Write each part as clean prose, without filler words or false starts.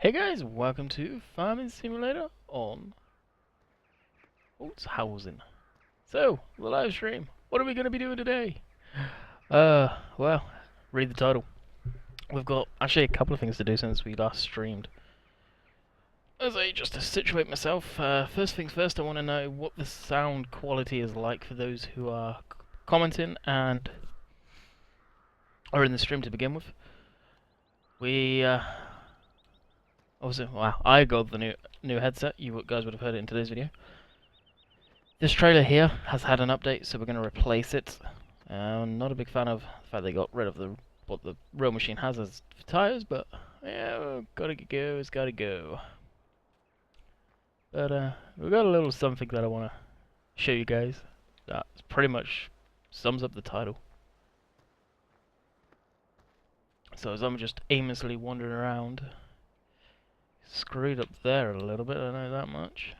Hey guys, welcome to Farming Simulator on Holzhausen. So, the live stream. What are we going to be doing today? Well, read the title. We've got actually a couple of things to do since we last streamed. Just to situate myself, first things first, I want to know what the sound quality is like for those who are commenting and are in the stream to begin with. Obviously, wow, I got the new headset. You guys would have heard it in today's video. This trailer here has had an update, so we're going to replace it. I'm not a big fan of the fact they got rid of what the real machine has as for tires, but yeah, gotta go, it's gotta go. But we've got a little something that I want to show you guys that pretty much sums up the title. So as I'm just aimlessly wandering around, screwed up there a little bit, I know that much.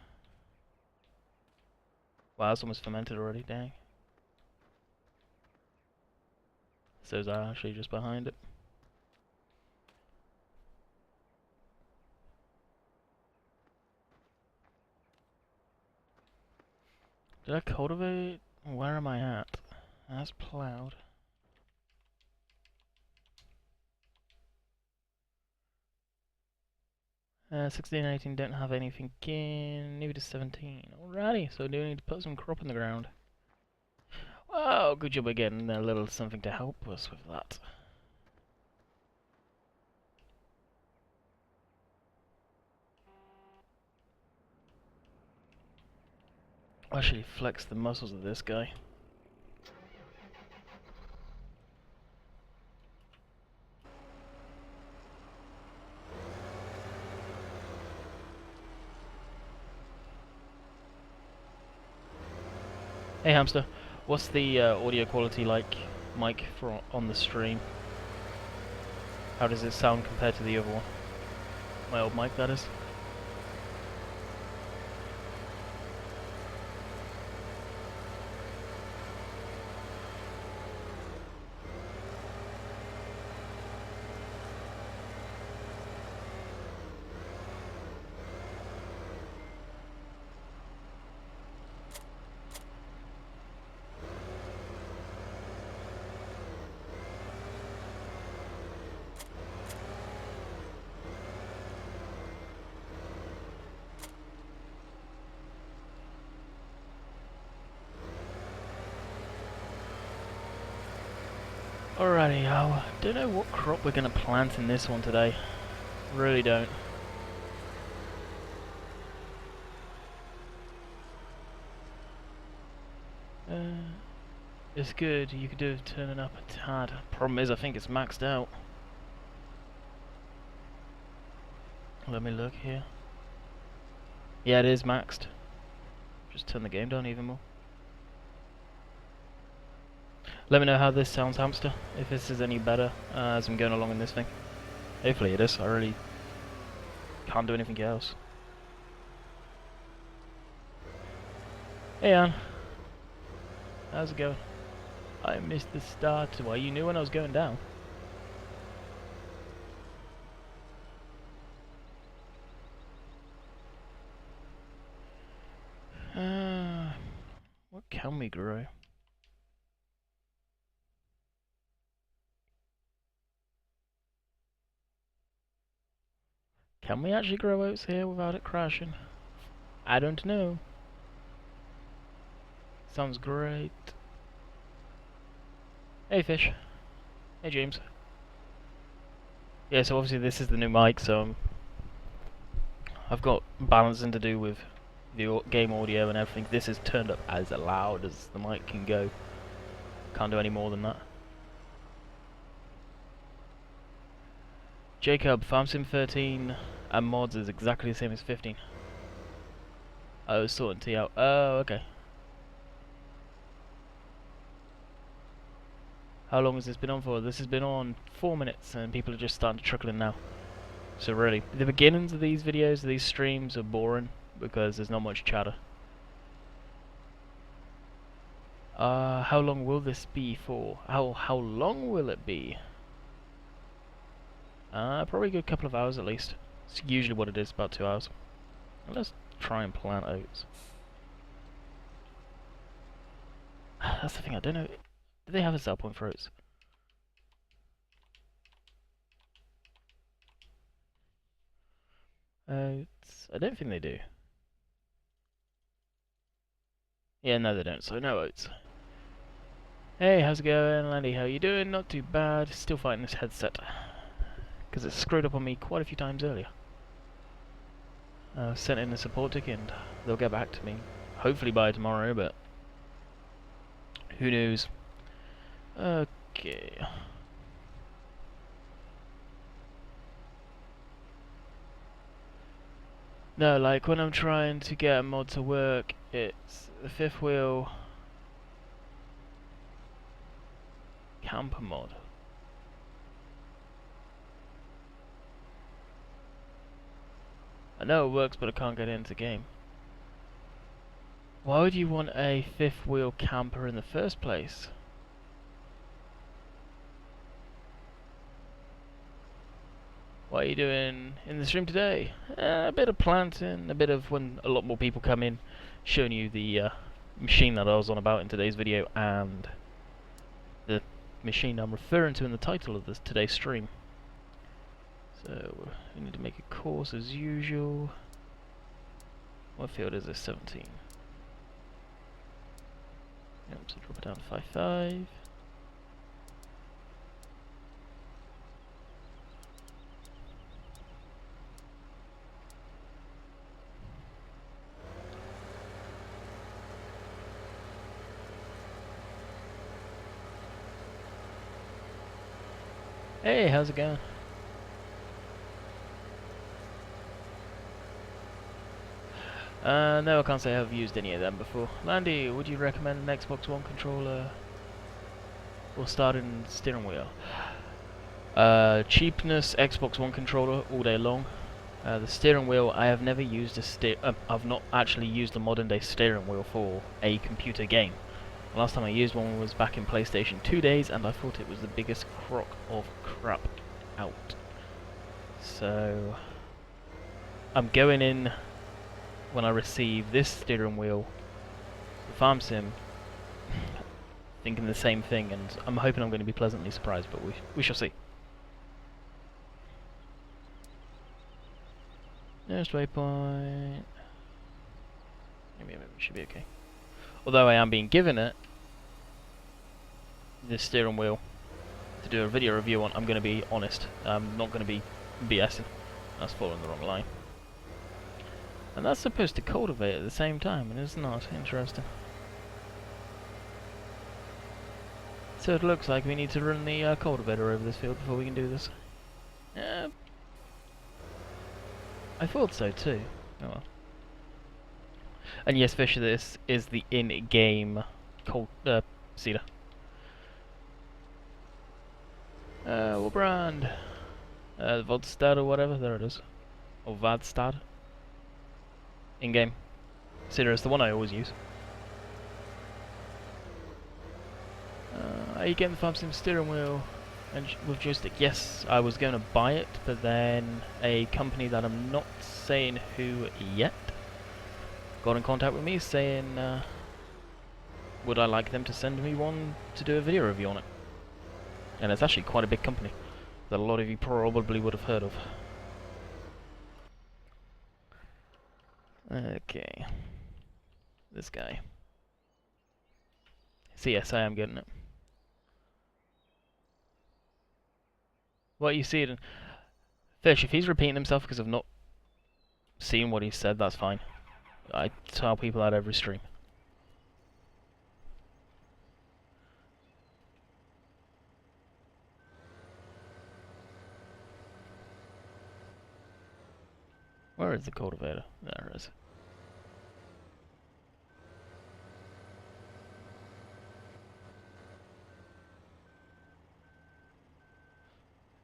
Wow, it's almost fermented already, dang. So is that actually just behind it? Did I cultivate? Where am I at? That's plowed. 16 and 18 don't have anything in. Maybe to 17. Alrighty, so do we need to put some crop in the ground? Well, good job again. A little something to help us with that. I'll actually flex the muscles of this guy. Hey hamster, what's the audio quality like, Mike, on the stream? How does it sound compared to the other one? My old mic, that is. Alrighty, I don't know what crop we're going to plant in this one today. Really don't. It's good, you could do turning up a tad. Problem is, I think it's maxed out. Let me look here. Yeah, it is maxed. Just turn the game down even more. Let me know how this sounds, hamster, if this is any better as I'm going along in this thing. Hopefully it is, I really can't do anything else. Hey Ann, how's it going? I missed the start. Well, you knew when I was going down. What can we grow? Can we actually grow oats here without it crashing? I don't know. Sounds great. Hey Fish. Hey James. Yeah, so obviously this is the new mic, so I've got balancing to do with the game audio and everything. This is turned up as loud as the mic can go. Can't do any more than that. Jacob, FarmSim 13 and mods is exactly the same as 15. Oh, sorting T out. Oh, okay. How long has this been on for? This has been on 4 minutes and people are just starting to trickle in now. So really, the beginnings of these videos, these streams are boring because there's not much chatter. How long will this be for? How long will it be? Probably a good couple of hours at least. It's usually what it is, about 2 hours. Let's try and plant oats. That's the thing, I don't know. Do they have a sell point for oats? Oats. I don't think they do. Yeah, no they don't, so no oats. Hey, how's it going, Landy? How you doing? Not too bad. Still fighting this headset. Because it screwed up on me quite a few times earlier. Sent in a support ticket and they'll get back to me. Hopefully by tomorrow, but who knows. Okay. No, like when I'm trying to get a mod to work, it's the fifth wheel camper mod. I know it works, but I can't get into the game. Why would you want a fifth wheel camper in the first place? What are you doing in the stream today? A bit of planting, a bit of when a lot more people come in, showing you the machine that I was on about in today's video, and the machine I'm referring to in the title of today's stream. So, we need to make a course as usual. What field is this? 17. Yep, so drop it down to 5.5. Hey, how's it going? No, I can't say I've used any of them before. Landy, would you recommend an Xbox One controller or starting steering wheel? Cheapness, Xbox One controller all day long. The steering wheel, I have never used I've not actually used a modern day steering wheel for a computer game. The last time I used one was back in PlayStation 2 days, and I thought it was the biggest crock of crap out. So, I'm going in when I receive this steering wheel, the Farm Sim, thinking the same thing, and I'm hoping I'm going to be pleasantly surprised, but we shall see. Nearest waypoint. Maybe it should be okay. Although I am being given it, this steering wheel, to do a video review on, I'm going to be honest. I'm not going to be BSing. That's following the wrong line. And that's supposed to cultivate at the same time, and it's not. Interesting. So it looks like we need to run the cultivator over this field before we can do this. I thought so too. Oh well. And yes, Fisher, this is the in-game seeder. What brand? Vodstad or whatever, there it is. Or Vadstad. In-game. Seeder is the one I always use. Are you getting the Farm Sim steering wheel and with joystick? Yes, I was going to buy it, but then a company that I'm not saying who yet got in contact with me saying would I like them to send me one to do a video review on it. And it's actually quite a big company that a lot of you probably would have heard of. Okay. This guy. So yes, I am getting it. What you see it in Fish, if he's repeating himself because I've not seen what he said, that's fine. I tell people that every stream. Where is the cultivator? There it is.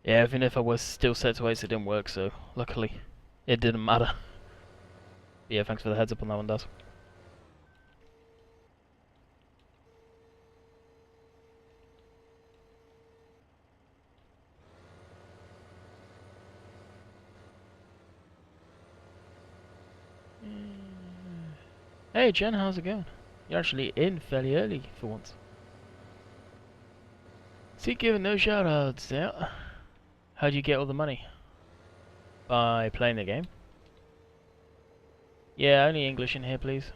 Yeah, even if I was still set to 8, it didn't work, so luckily it didn't matter. Yeah, thanks for the heads up on that one, Daz. Hey Jen, how's it going? You're actually in fairly early for once. See, giving no shoutouts, yeah. How'd you get all the money? By playing the game? Yeah, only English in here, please.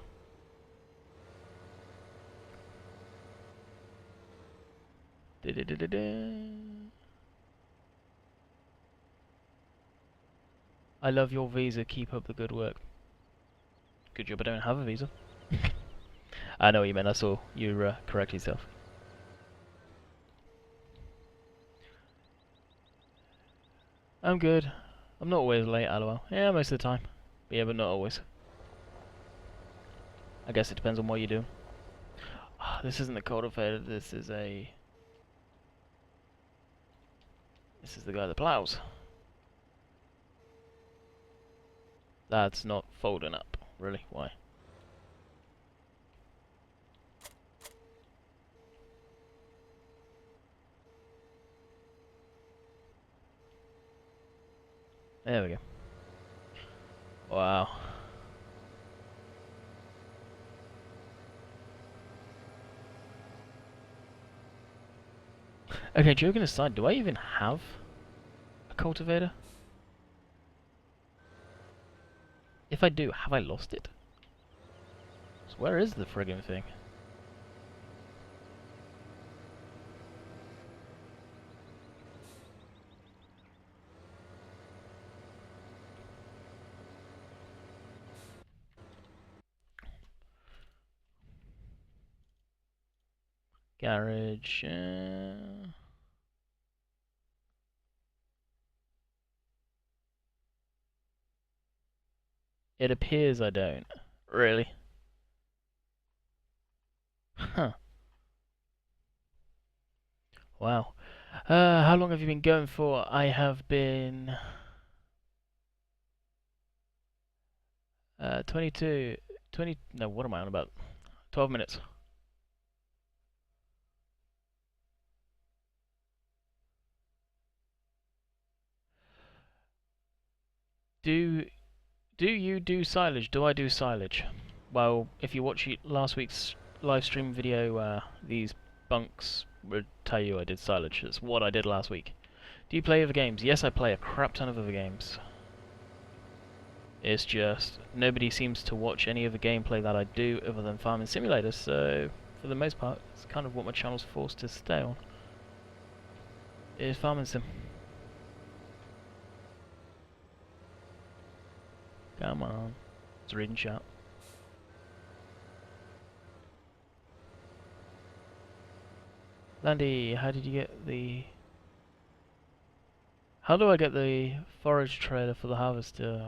I love your visa, keep up the good work. Good job I don't have a visa. I know what you meant, I saw you correct yourself. I'm good. I'm not always late, lol. Yeah, most of the time. But yeah, but not always. I guess it depends on what you do. This isn't the cultivator, this is the guy that plows. That's not folding up. Really? Why? There we go. Wow. Okay, joking aside, do I even have a cultivator? If I do, have I lost it? So where is the friggin' thing? Garage. It appears I don't. Really? Huh. Wow. How long have you been going for? I have been 22, 20. No, what am I on about? 12 minutes. Do you do silage? Do I do silage? Well, if you watch last week's live stream video, these bunks would tell you I did silage. That's what I did last week. Do you play other games? Yes, I play a crap ton of other games. It's just nobody seems to watch any of the gameplay that I do other than Farming Simulator, so for the most part, it's kind of what my channel's forced to stay on. Is Farming Sim. Come on. It's reading chat. Landy, how did you get the... How do I get the forage trailer for the harvester?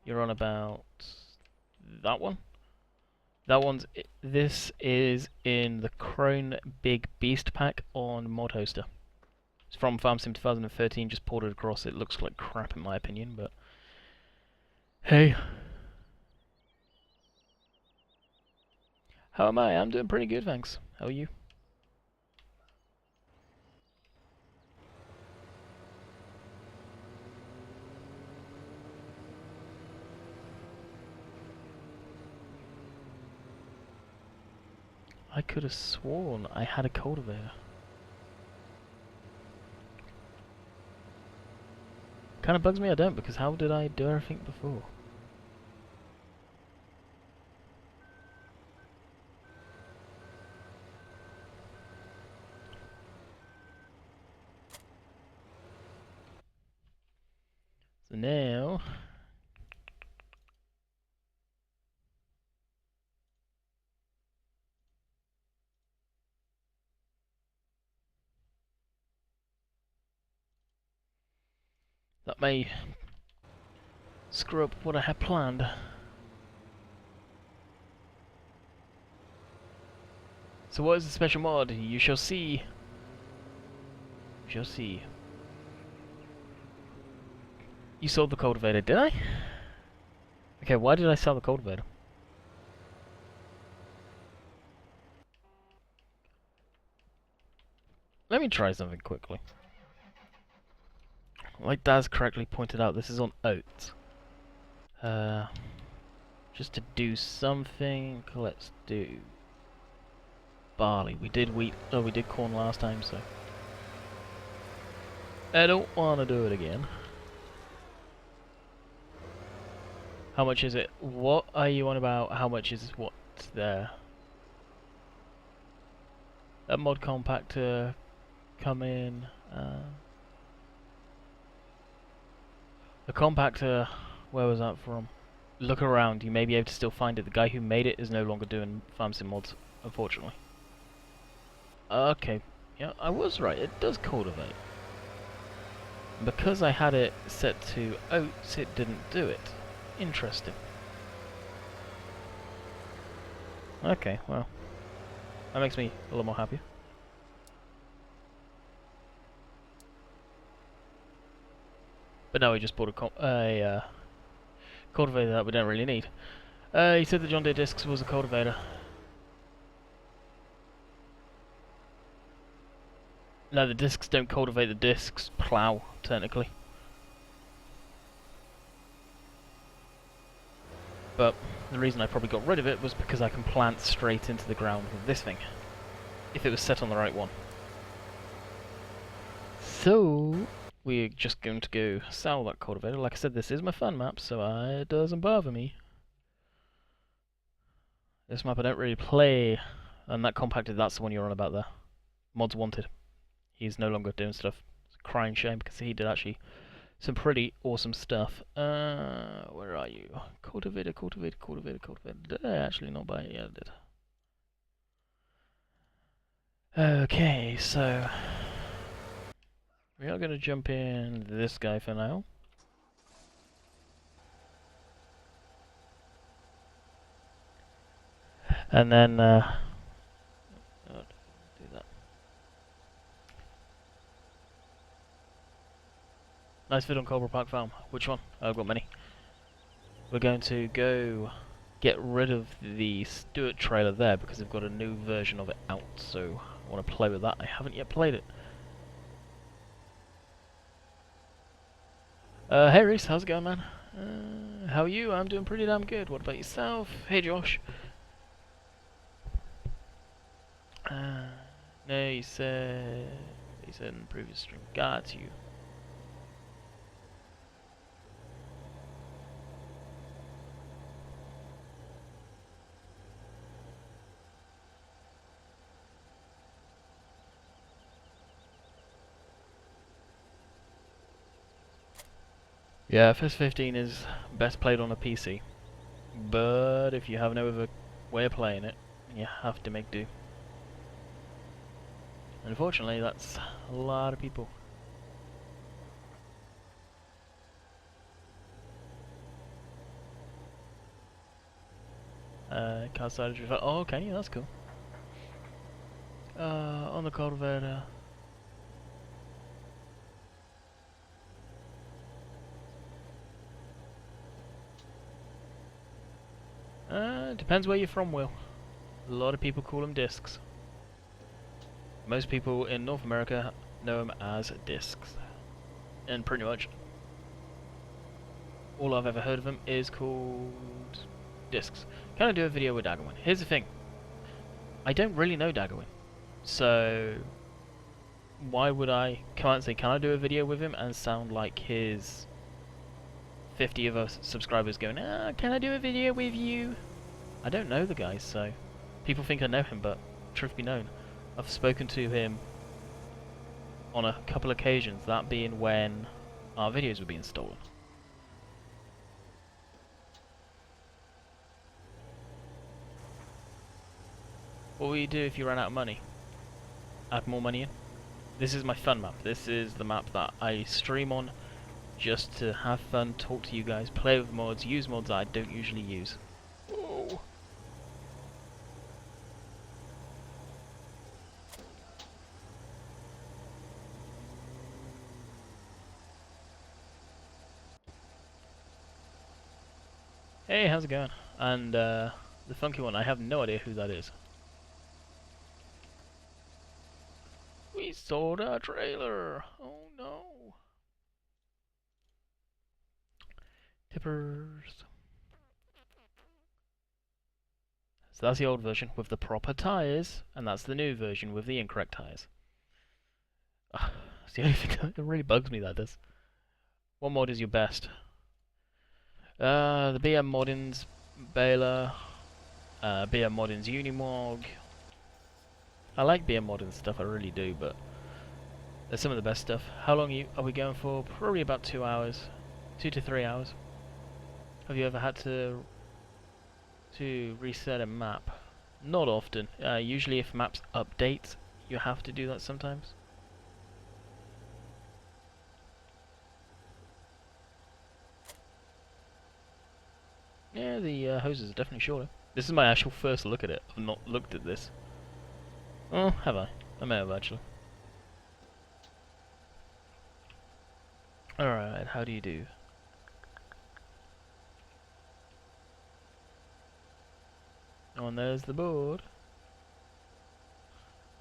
You're on about that one? That one's... This is in the Crone Big Beast pack on Mod Hoster. It's from Farm Sim 2013, just ported across. It looks like crap in my opinion, but... Hey. How am I? I'm doing pretty good, thanks. How are you? I could have sworn I had a cultivator. Kinda bugs me I don't, because how did I do everything before? So now... That may screw up what I had planned. So what is the special mod? You shall see. You shall see. You sold the cultivator, did I? Okay, why did I sell the cultivator? Let me try something quickly. Like Daz correctly pointed out, this is on oats. Just to do something, let's do barley. We did wheat. Oh, we did corn last time, so I don't want to do it again. How much is it? What are you on about? How much is what's there? That mod compactor come in. The compactor, where was that from? Look around, you may be able to still find it. The guy who made it is no longer doing FarmSim mods, unfortunately. Okay, yeah, I was right, it does cultivate. Because I had it set to oats, it didn't do it. Interesting. Okay, well, that makes me a little more happy. But now we just bought a cultivator that we don't really need. He said the John Deere discs was a cultivator. No, the discs don't cultivate, the discs plough, technically. But the reason I probably got rid of it was because I can plant straight into the ground with this thing, if it was set on the right one. So, we're just going to go sell that cultivator. Like I said, this is my fun map, so it doesn't bother me. This map I don't really play, and that compacted, that's the one you're on about there. Mods wanted. He's no longer doing stuff. It's a crying shame because he did actually some pretty awesome stuff. Where are you? Cultivator. Did I actually not buy it? Yeah, I did. Okay, so we are going to jump in this guy for now. And then, do that. Nice vid on Cobra Park Farm. Which one? I've got many. We're going to go get rid of the Stuart trailer there because they've got a new version of it out, so I want to play with that. I haven't yet played it. Hey Reese, how's it going, man? How are you? I'm doing pretty damn good. What about yourself? Hey Josh. No, he said in the previous stream. Got you. Yeah, FS15 is best played on a PC, but if you have no other way of playing it, you have to make do. Unfortunately, that's a lot of people. Corsair. Oh, okay, yeah, that's cool. On the cultivator. Depends where you're from, Will. A lot of people call them discs. Most people in North America know them as discs. And pretty much all I've ever heard of them is called discs. Can I do a video with Daggerwin? Here's the thing. I don't really know Daggerwin. So why would I come out and say, can I do a video with him and sound like his 50 of us subscribers going, can I do a video with you? I don't know the guy, so people think I know him, but truth be known, I've spoken to him on a couple occasions, that being when our videos were being stolen. What will you do if you ran out of money? Add more money in? This is my fun map. This is the map that I stream on just to have fun, talk to you guys, play with mods, use mods that I don't usually use. Whoa. Hey, how's it going? And the funky one, I have no idea who that is. We sold our trailer! Oh no! Tippers. So that's the old version with the proper tyres, and that's the new version with the incorrect tyres. It's the only thing that really bugs me, that does. What mod is your best? The BM Moddins Baylor, BM Moddins Unimog. I like BM Moddins stuff, I really do, but they're some of the best stuff. How long are we going for? Probably about 2 hours. 2 to 3 hours. Have you ever had to reset a map? Not often. Usually if maps update, you have to do that sometimes. Yeah, the hoses are definitely shorter. This is my actual first look at it. I've not looked at this. Oh, have I? I may have actually. Alright, how do you do? Oh, and there's the board.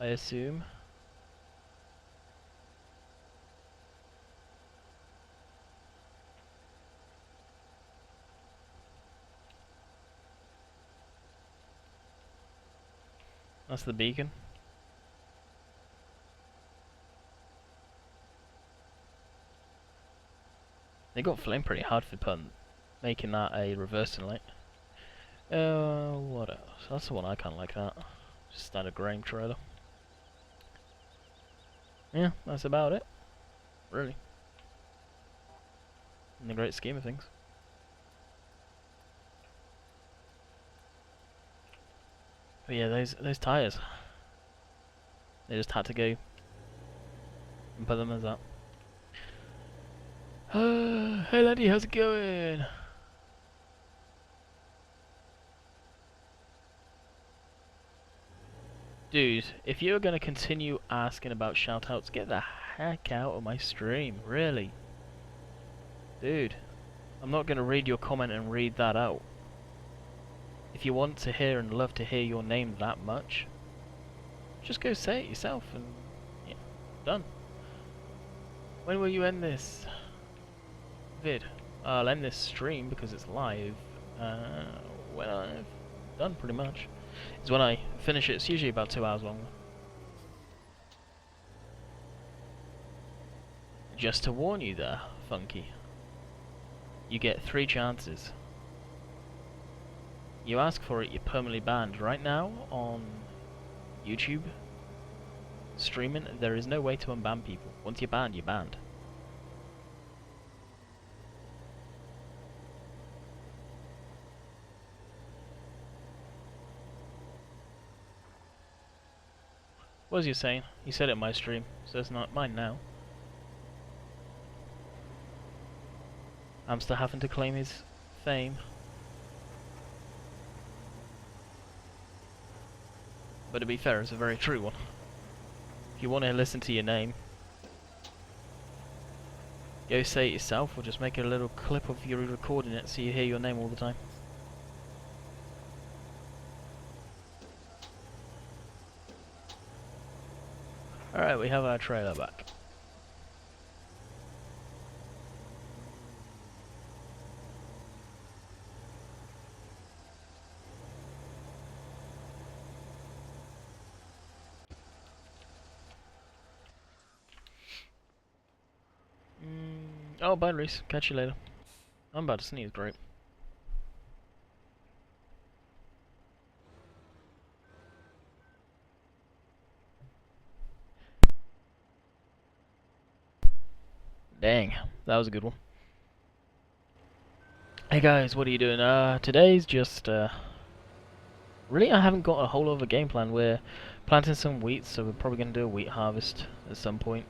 I assume. That's the beacon. They got flamed pretty hard for making that a reversing light. What else? That's the one I kinda like, that. Just standard grain trailer. Yeah, that's about it. Really. In the great scheme of things. But yeah, those tyres. They just had to go and put them as that. Hey laddie, how's it going? Dude, if you're gonna continue asking about shoutouts, get the heck out of my stream, really. Dude, I'm not gonna read your comment and read that out. If you want to hear and love to hear your name that much, just go say it yourself and yeah, done. When will you end this vid? I'll end this stream because it's live when I've done pretty much. Is when I finish it. It's usually about 2 hours long. Just to warn you there, Funky. You get 3 chances. You ask for it, you're permanently banned. Right now, on YouTube, streaming, there is no way to unban people. Once you're banned, you're banned. What was you saying? You said it in my stream, so it's not mine now. I'm still having to claim his fame. But to be fair, it's a very true one. If you want to listen to your name, go say it yourself, or just make a little clip of you recording it so you hear your name all the time. Alright, we have our trailer back. Oh, bye Reese. Catch you later. I'm about to sneeze, great. Dang, that was a good one. Hey guys, what are you doing? Today's just, really I haven't got a whole lot of a game plan. We're planting some wheat, so we're probably going to do a wheat harvest at some point.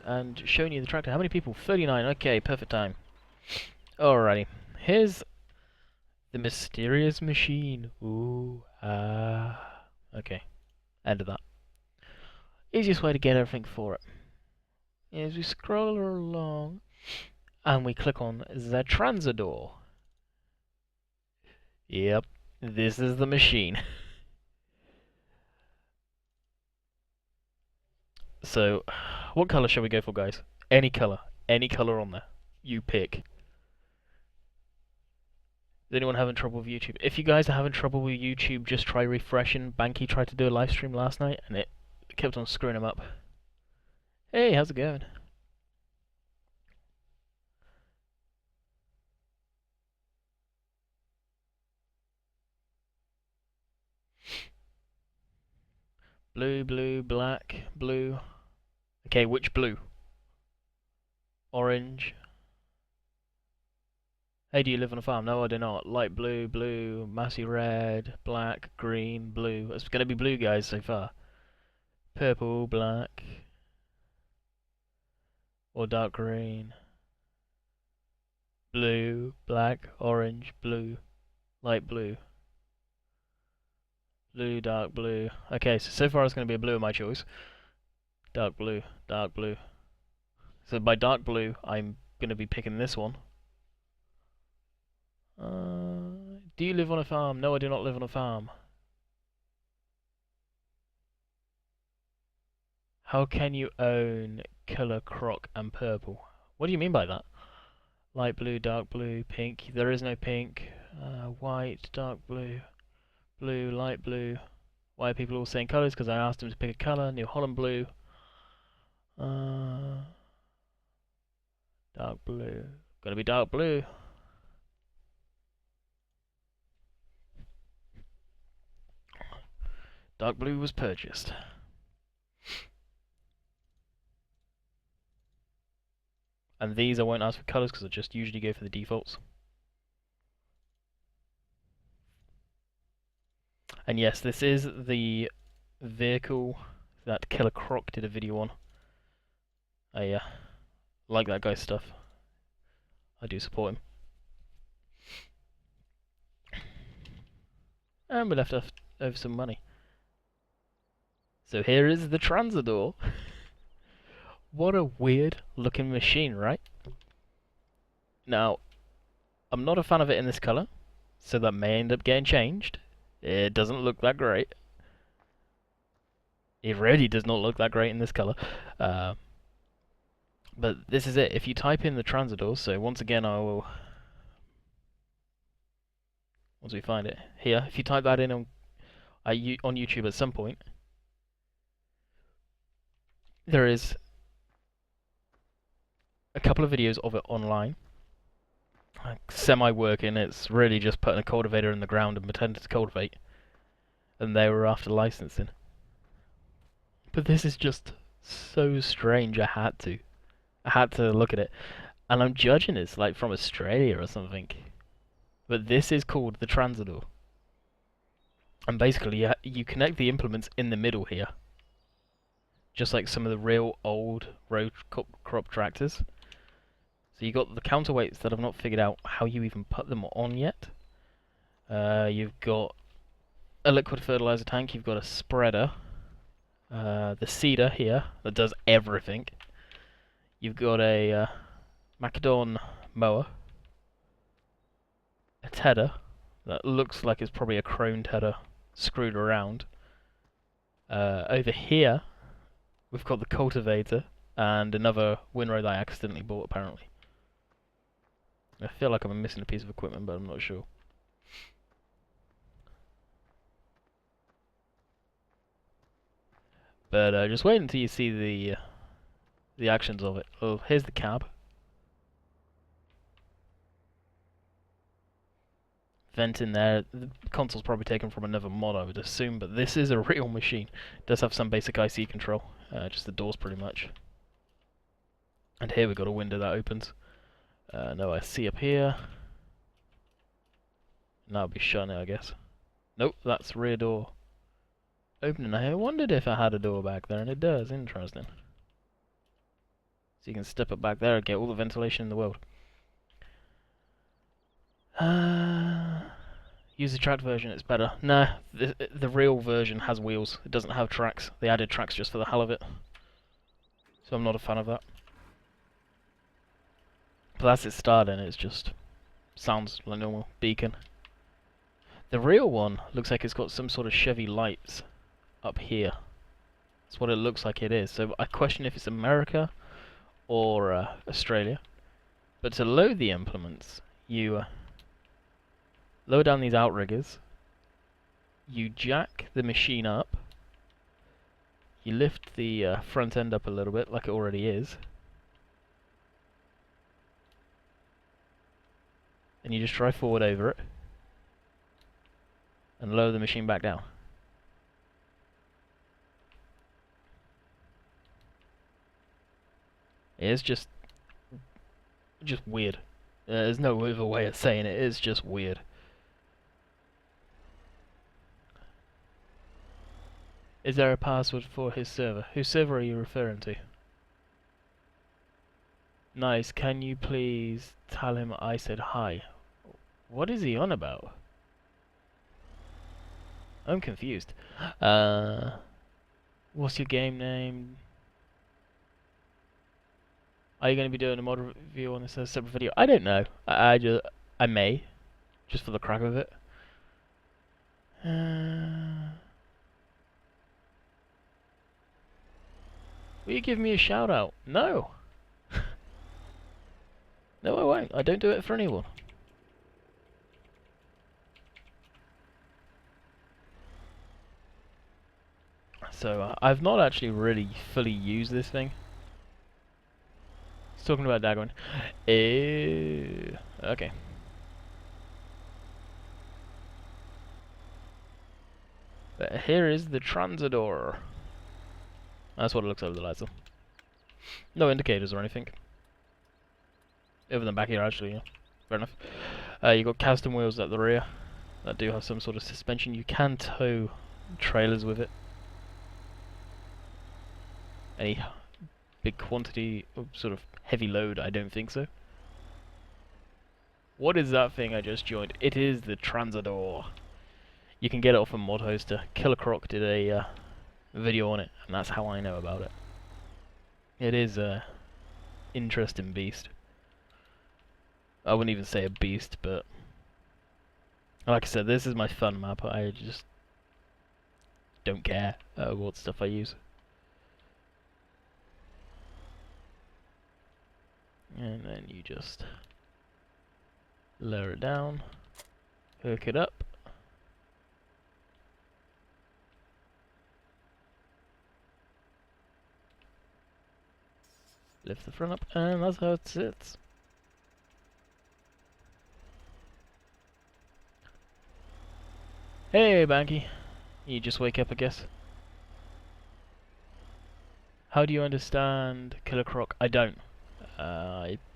And showing you the tractor. How many people? 39, okay, perfect time. Alrighty, here's the mysterious machine. Ooh, okay, end of that. Easiest way to get everything for it is we scroll along and we click on the Transador. Yep, this is the machine. So, what color shall we go for, guys? Any color on there. You pick. Is anyone having trouble with YouTube? If you guys are having trouble with YouTube, just try refreshing. Banky tried to do a live stream last night, and it kept on screwing him up. Hey, how's it going? Blue, blue, black, blue. Okay, which blue? Orange. Hey, do you live on a farm? No, I do not. Light blue, blue, massy red, black, green, blue. It's gonna be blue, guys, so far. Purple, black, or dark green. Blue, black, orange, blue, light blue. Blue, dark blue. Okay, so far it's going to be a blue of my choice. Dark blue, dark blue. So by dark blue, I'm going to be picking this one. Do you live on a farm? No, I do not live on a farm. How can you own colour, croc, and purple? What do you mean by that? Light blue, dark blue, pink. There is no pink. White, dark blue, blue, light blue. Why are people all saying colours? Because I asked them to pick a colour. New Holland blue. Dark blue. Gonna be dark blue. Dark blue was purchased. And these I won't ask for colours because I just usually go for the defaults. And yes, this is the vehicle that Killer Croc did a video on. I like that guy's stuff. I do support him. And we left over some money. So here is the Transador. What a weird looking machine, right? Now, I'm not a fan of it in this colour, so that may end up getting changed. It doesn't look that great. It really does not look that great in this colour. But this is it. If you type in the Transador, so once again I will... Once we find it here, if you type that in on YouTube at some point, there is a couple of videos of it online. Semi-working, it's really just putting a cultivator in the ground and pretending to cultivate. And they were after licensing. But this is just so strange, I had to look at it. And I'm judging it's like from Australia or something. But this is called the Transador. And basically you connect the implements in the middle here. Just like some of the real old road crop tractors. So you got the counterweights that I've not figured out how you even put them on yet. You've got a liquid fertilizer tank, you've got a spreader, the seeder here that does everything. You've got a Macadon mower, a tedder that looks like it's probably a chrome tedder screwed around. Over here we've got the cultivator and another windrow that I accidentally bought apparently. I feel like I'm missing a piece of equipment, but I'm not sure. But just wait until you see the actions of it. Oh, here's the cab. Vent in there. The console's probably taken from another mod, I would assume, but this is a real machine. It does have some basic IC control, just the doors pretty much. And here we've got a window that opens. No IC up here. And that'll be shut now, I guess. Nope, that's rear door opening. I wondered if I had a door back there, and it does. Interesting. So you can step it back there and get all the ventilation in the world. Use the tracked version, it's better. Nah, the real version has wheels. It doesn't have tracks. They added tracks just for the hell of it. So I'm not a fan of that. But that's it starting, it just sounds like normal beacon. The real one looks like it's got some sort of Chevy lights up here. That's what it looks like it is. So I question if it's America or Australia. But to load the implements, you lower down these outriggers, you jack the machine up, you lift the front end up a little bit like it already is, and you just drive forward over it and lower the machine back down. It's just weird. There's no other way of saying it. It's just weird. Is there a password for his server? Whose server are you referring to? Nice. Can you please tell him I said hi? What is he on about? I'm confused. What's your game name? Are you going to be doing a mod review on this as a separate video? I don't know. I may, just for the crack of it. Will you give me a shout out? No. No, I won't. I don't do it for anyone. So I've not actually really fully used this thing. He's talking about Dagon. Okay. But here is the Transador. That's what it looks over the lights on. No indicators or anything. Other than back here, actually, yeah. Fair enough. You've got custom wheels at the rear that do have some sort of suspension. You can tow trailers with it. Any big quantity of sort of heavy load, I don't think so. What is that thing I just joined? It is the Transador. You can get it off of Modhoster. Killer Croc did a video on it, and that's how I know about it. It is a interesting beast. I wouldn't even say a beast, but like I said, this is my fun map. I just don't care what stuff I use. And then you just lower it down, hook it up. Lift the front up, and that's how it sits. Hey, Banky. You just wake up, I guess. How do you understand Killer Croc? I don't.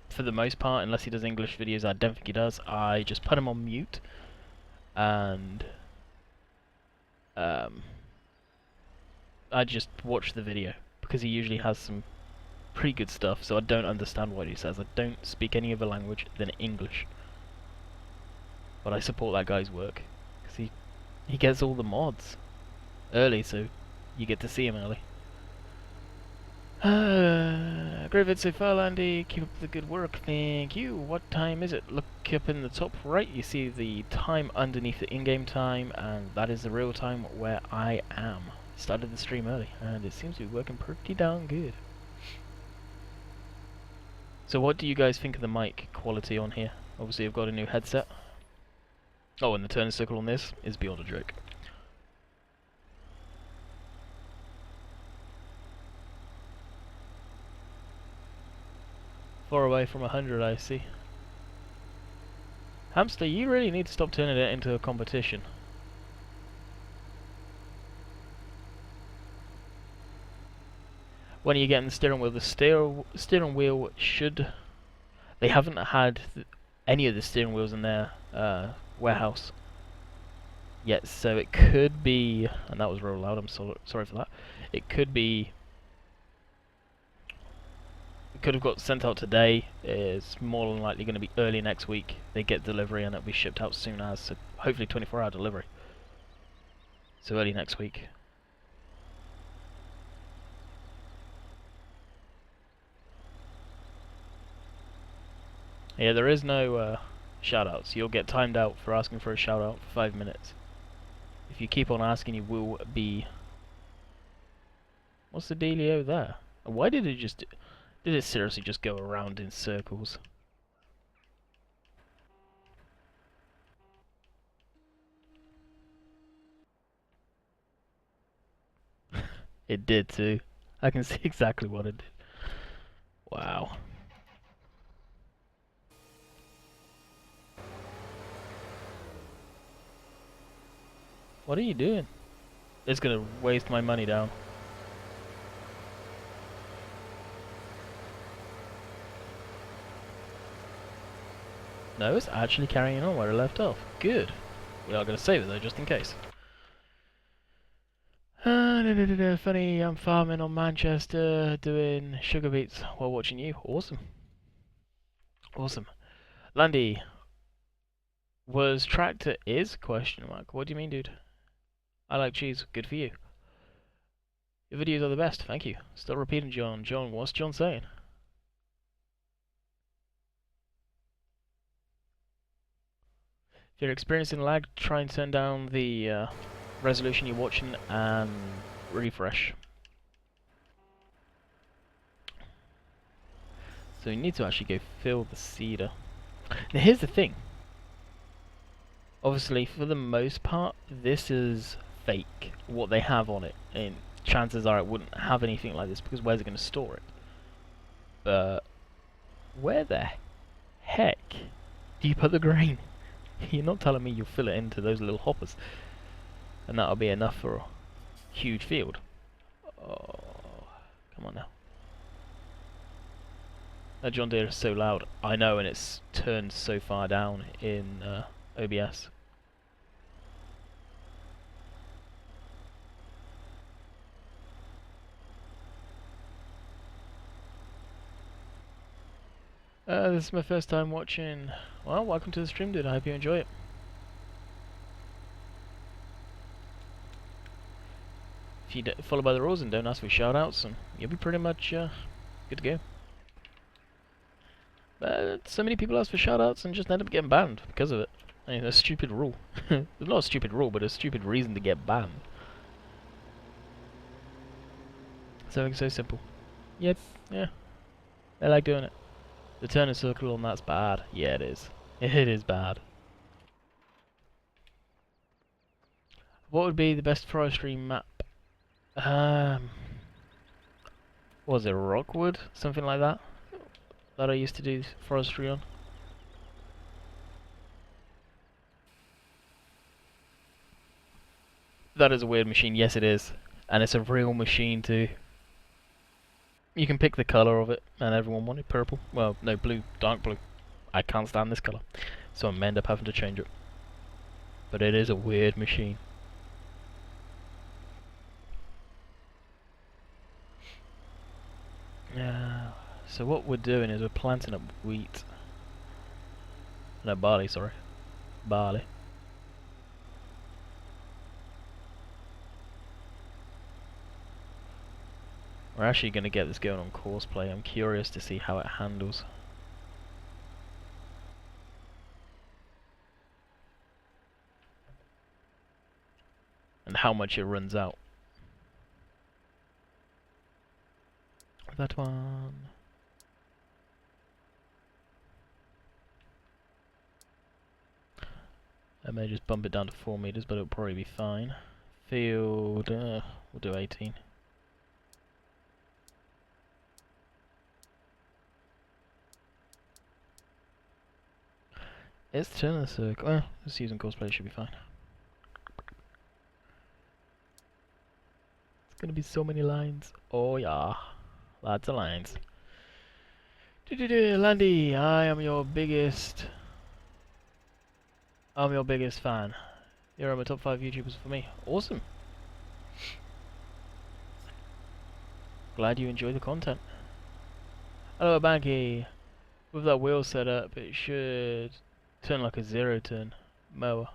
For the most part, unless he does English videos, I don't think he does. I just put him on mute, and I just watch the video, because he usually has some pretty good stuff, so I don't understand what he says. I don't speak any other language than English. But I support that guy's work, because he gets all the mods early, so you get to see him early. Great vid so far, Landy. Keep up the good work, thank you. What time is it? Look up in the top right, you see the time underneath the in-game time, and that is the real time where I am. Started the stream early, and it seems to be working pretty darn good. So what do you guys think of the mic quality on here? Obviously I've got a new headset. Oh, and the turn circle on this is beyond a joke. Far away from 100, I see. Hamster, you really need to stop turning it into a competition. When are you getting the steering wheel? The steering wheel should... They haven't had any of the steering wheels in their warehouse yet, so it could be... And that was real loud, I'm sorry for that. It could be... It could have got sent out today. It's more than likely going to be early next week. They get delivery and it'll be shipped out soon as, so hopefully 24-hour delivery. So early next week. Yeah, there is no shoutouts. You'll get timed out for asking for a shoutout for 5 minutes. If you keep on asking, you will be... What's the dealio there? Why did it just... Did it seriously just go around in circles? It did too. I can see exactly what it did. Wow. What are you doing? It's gonna waste my money down. No, it's actually carrying on where it left off. Good. We are gonna save it though, just in case. Funny, I'm farming on Manchester, doing sugar beets while watching you. Awesome. Awesome. Landy, was tractor is? Question mark. What do you mean, dude? I like cheese. Good for you. Your videos are the best. Thank you. Still repeating, John. John, what's John saying? If you're experiencing lag, try and turn down the resolution you're watching and refresh. So you need to actually go fill the seeder. Now here's the thing. Obviously, for the most part, this is fake, what they have on it. And chances are it wouldn't have anything like this, because where's it going to store it? But where the heck do you put the grain? You're not telling me you'll fill it into those little hoppers, and that'll be enough for a huge field. Oh, come on now. That John Deere is so loud. I know, and it's turned so far down in OBS. This is my first time watching. Well, welcome to the stream, dude. I hope you enjoy it. If you follow by the rules and don't ask for shoutouts, and you'll be pretty much good to go. But so many people ask for shoutouts and just end up getting banned because of it. I mean, a stupid rule. It's not a stupid rule, but a stupid reason to get banned. Something so simple. Yep, yeah. They like doing it. The turning circle on that's bad. Yeah, it is. It is bad. What would be the best forestry map? What was it, Rockwood? Something like that? That I used to do forestry on. That is a weird machine. Yes, it is. And it's a real machine too. You can pick the colour of it, and everyone wanted purple. Well, no, blue, dark blue. I can't stand this colour, so I end up having to change it. But it is a weird machine. So what we're doing is we're planting up wheat. No, barley, sorry. Barley. We're actually going to get this going on Courseplay. I'm curious to see how it handles. And how much it runs out. That one. I may just bump it down to 4 meters, but it'll probably be fine. Field, we'll do 18. It's turning the circle. Well, just using Courseplay should be fine. It's gonna be so many lines. Oh yeah, lots of lines. Landy, I'm your biggest fan. You're on my top 5 YouTubers for me. Awesome. Glad you enjoy the content. Hello, Banky. With that wheel set up, it should turn like a 0-turn mower.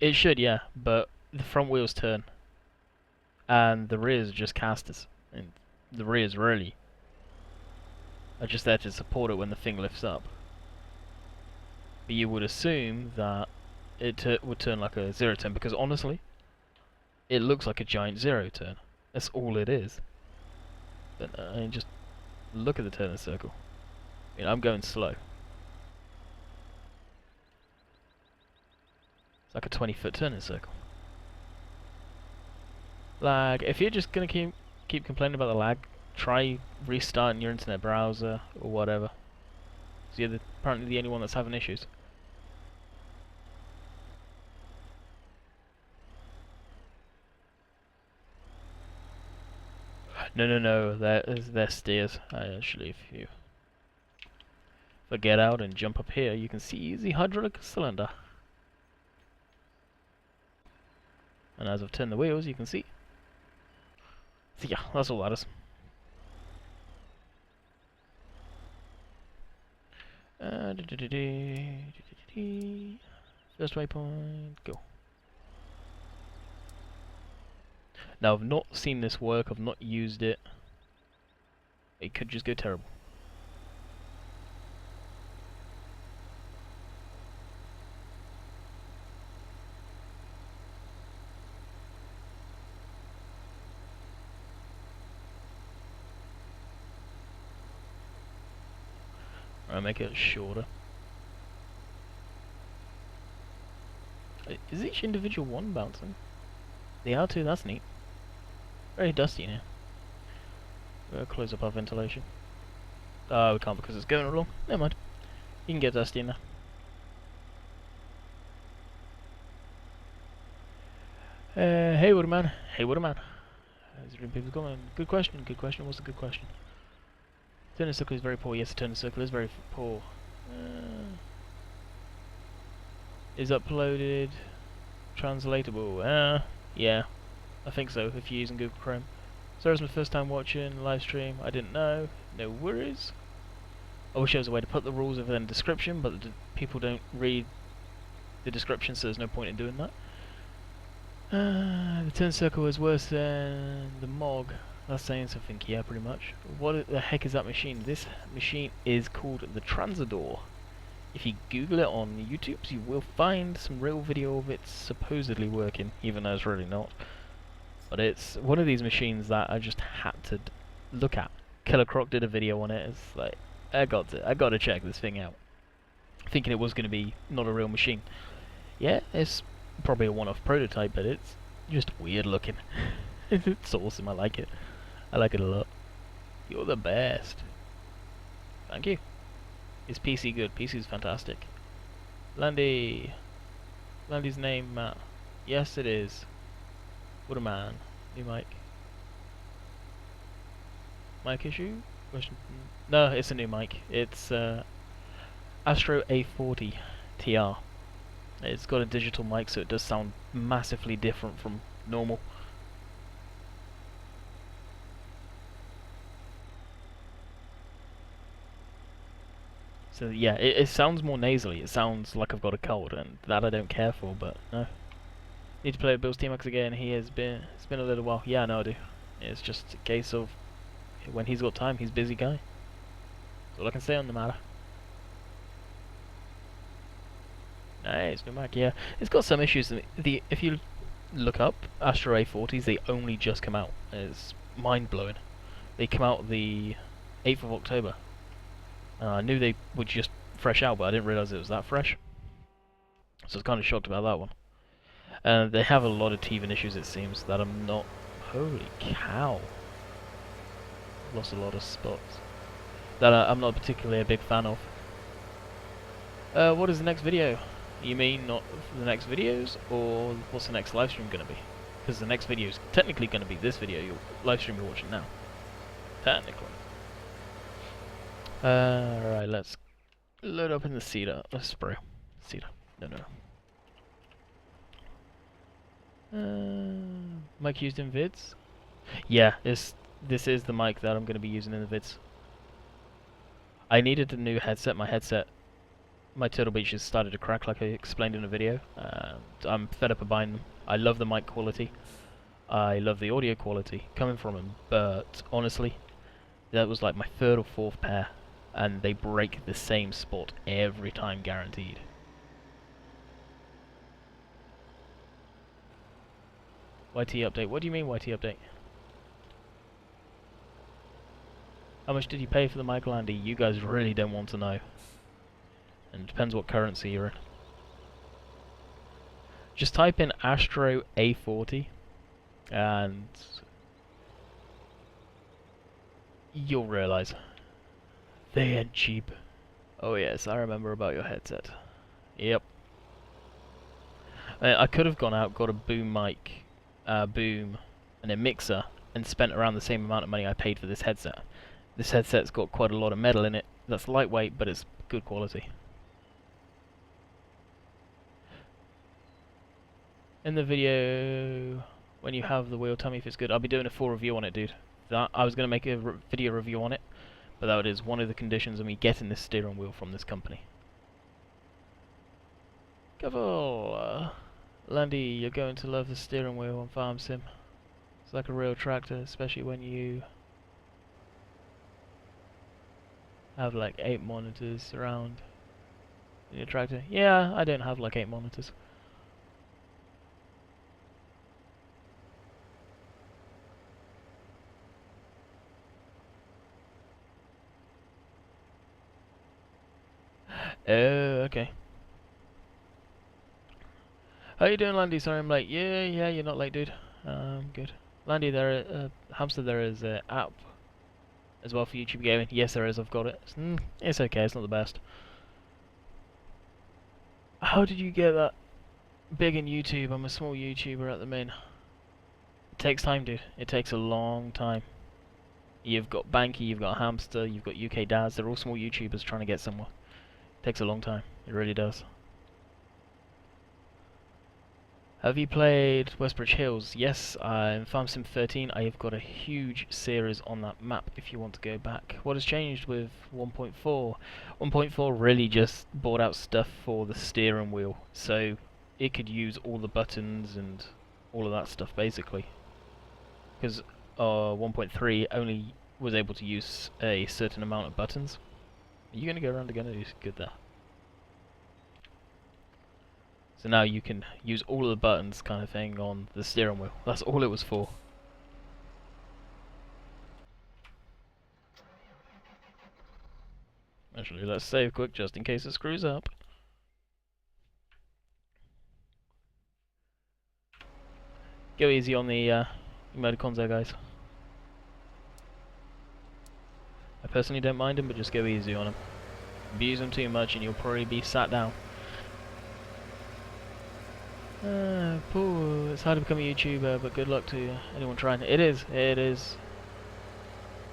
It should, yeah, but the front wheels turn, and the rears are just casters. And the rears really are just there to support it when the thing lifts up. But you would assume that it would turn like a 0-turn, because honestly, it looks like a giant 0-turn. That's all it is. But I mean, just look at the turning circle. I mean, I'm going slow. It's like a 20-foot turning circle. Lag. If you're just gonna keep complaining about the lag, try restarting your internet browser or whatever. So you're apparently the only one that's having issues. No, they're steers. Actually, if you get out and jump up here, you can see the hydraulic cylinder. And as I've turned the wheels, you can see. So yeah, that's all that is. First waypoint, go. Now I've not seen this work, I've not used it. It could just go terrible. I'll make it shorter. Is each individual one bouncing? They are too, that's neat. Very dusty now. We'll close up our ventilation. We can't because it's going wrong. Never mind. You can get dusty in there. Hey, what a man. Hey, what a man. People's going. Good question, good question. What's a good question? Turner circle is very poor. Yes, the Turner circle is very poor. Is uploaded translatable? Yeah, I think so, if you're using Google Chrome. So it's my first time watching live stream. I didn't know. No worries. I wish there was a way to put the rules within the description, but people don't read the description, so there's no point in doing that. The turn circle is worse than the MOG. That's saying something, yeah, pretty much. What the heck is that machine? This machine is called the Transador. If you Google it on YouTube, you will find some real video of it supposedly working, even though it's really not. But it's one of these machines that I just had to look at. Killer Croc did a video on it. It's like, I got to check this thing out. Thinking it was going to be not a real machine. Yeah, it's probably a one-off prototype, but it's just weird looking. It's awesome. I like it. I like it a lot. You're the best. Thank you. Is PC good? PC is fantastic. Landy's name, Matt. Yes, it is. What a man. New mic. Mic issue? Question? No, it's a new mic. It's Astro A40 TR. It's got a digital mic, so it does sound massively different from normal. So yeah, it sounds more nasally. It sounds like I've got a cold, and that I don't care for. But no, need to play with Bill's T-Max again. It's been a little while. Yeah, I know I do. It's just a case of when he's got time, he's a busy guy. That's all I can say on the matter. Nice, new mic. Yeah, it's got some issues. If you look up Astro A40s, they only just come out. It's mind blowing. They come out the 8th of October. I knew they would just fresh out, but I didn't realise it was that fresh. So I was kind of shocked about that one. They have a lot of teething issues, it seems, that I'm not... Holy cow. Lost a lot of spots. That I'm not particularly a big fan of. What is the next video? You mean not the next videos, or what's the next live stream going to be? Because the next video is technically going to be this video, your live stream you're watching now. Technically. Right, let's load up in the cedar. Let's spray. Cedar. No. Mic used in vids? Yeah, this is the mic that I'm going to be using in the vids. I needed a new headset. My Turtle Beach has started to crack, like I explained in the video. I'm fed up of buying them. I love the mic quality. I love the audio quality coming from them, but honestly, that was like my third or fourth pair. And they break the same spot every time, guaranteed. YT update. What do you mean YT update? How much did you pay for the mic, Landy? You guys really don't want to know. And it depends what currency you're in. Just type in Astro A40 And you'll realise they ain't cheap. Oh yes, I remember about your headset. Yep. I could have gone out, got a boom mic, boom, and a mixer, and spent around the same amount of money I paid for this headset. This headset's got quite a lot of metal in it. That's lightweight, but it's good quality. In the video, when you have the wheel, tell me if it's good. I'll be doing a full review on it, dude. I was going to make a video review on it, but that is one of the conditions of me getting this steering wheel from this company. Careful! Landy, you're going to love the steering wheel on Farm Sim. It's like a real tractor, especially when you have like 8 monitors around in your tractor. Yeah, I don't have like 8 monitors. Oh, okay. How you doing, Landy? Sorry I'm late. Yeah, you're not late, dude. Good. Landy, Hamster, there is an app as well for YouTube gaming. Yes, there is. I've got it. It's okay. It's not the best. How did you get that big in YouTube? I'm a small YouTuber at the min. It takes time, dude. It takes a long time. You've got Banky, you've got Hamster, you've got UK Dads. They're all small YouTubers trying to get somewhere. It takes a long time. It really does. Have you played Westbridge Hills? Yes, in Farm Sim 13 I have got a huge series on that map if you want to go back. What has changed with 1.4? 1.4 really just brought out stuff for the steering wheel, so it could use all the buttons and all of that stuff basically. Because 1.3 only was able to use a certain amount of buttons. Are you going to go around again? Or good there? So now you can use all of the buttons kind of thing on the steering wheel. That's all it was for. Actually, let's save quick just in case it screws up. Go easy on the emoticons there, guys. I personally don't mind them, but just go easy on them. Abuse them too much and you'll probably be sat down. It's hard to become a YouTuber, but good luck to anyone trying. It is.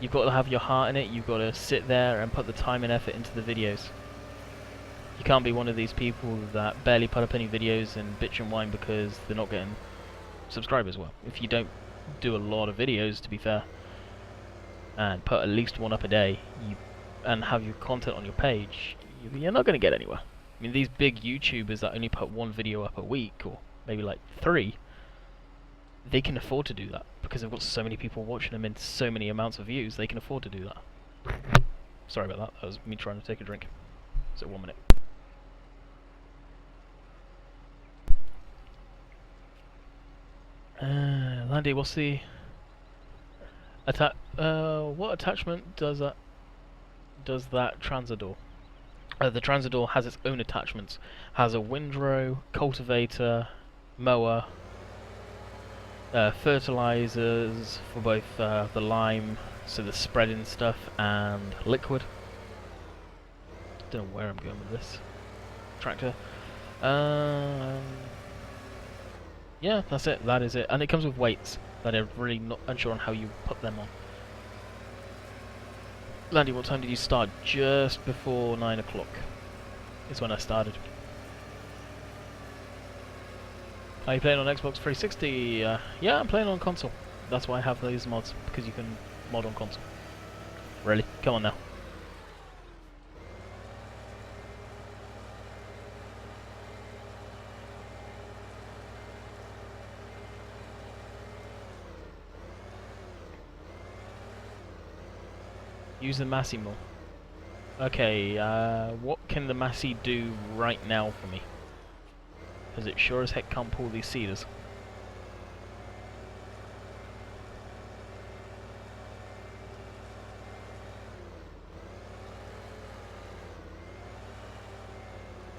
You've got to have your heart in it, you've got to sit there and put the time and effort into the videos. You can't be one of these people that barely put up any videos and bitch and whine because they're not getting subscribers. Well, if you don't do a lot of videos, to be fair, and put at least one up a day, and have your content on your page, you're not going to get anywhere. I mean, these big YouTubers that only put one video up a week, or maybe like 3, they can afford to do that because they've got so many people watching them and so many amounts of views. They can afford to do that. Sorry about that. That was me trying to take a drink. So 1 minute. Landy, what's the what attachment does that Transador? The Transador has its own attachments. Has a windrow, cultivator, mower, fertilizers for both the lime, so the spreading stuff, and liquid. Don't know where I'm going with this tractor. Yeah, that's it. That is it. And it comes with weights that I'm really not unsure on how you put them on. Landy, what time did you start? Just before 9 o'clock is when I started. Are you playing on Xbox 360? Yeah, I'm playing on console. That's why I have these mods, because you can mod on console. Really? Come on now. Use the Massey more. Okay, what can the Massey do right now for me? Because it sure as heck can't pull these cedars.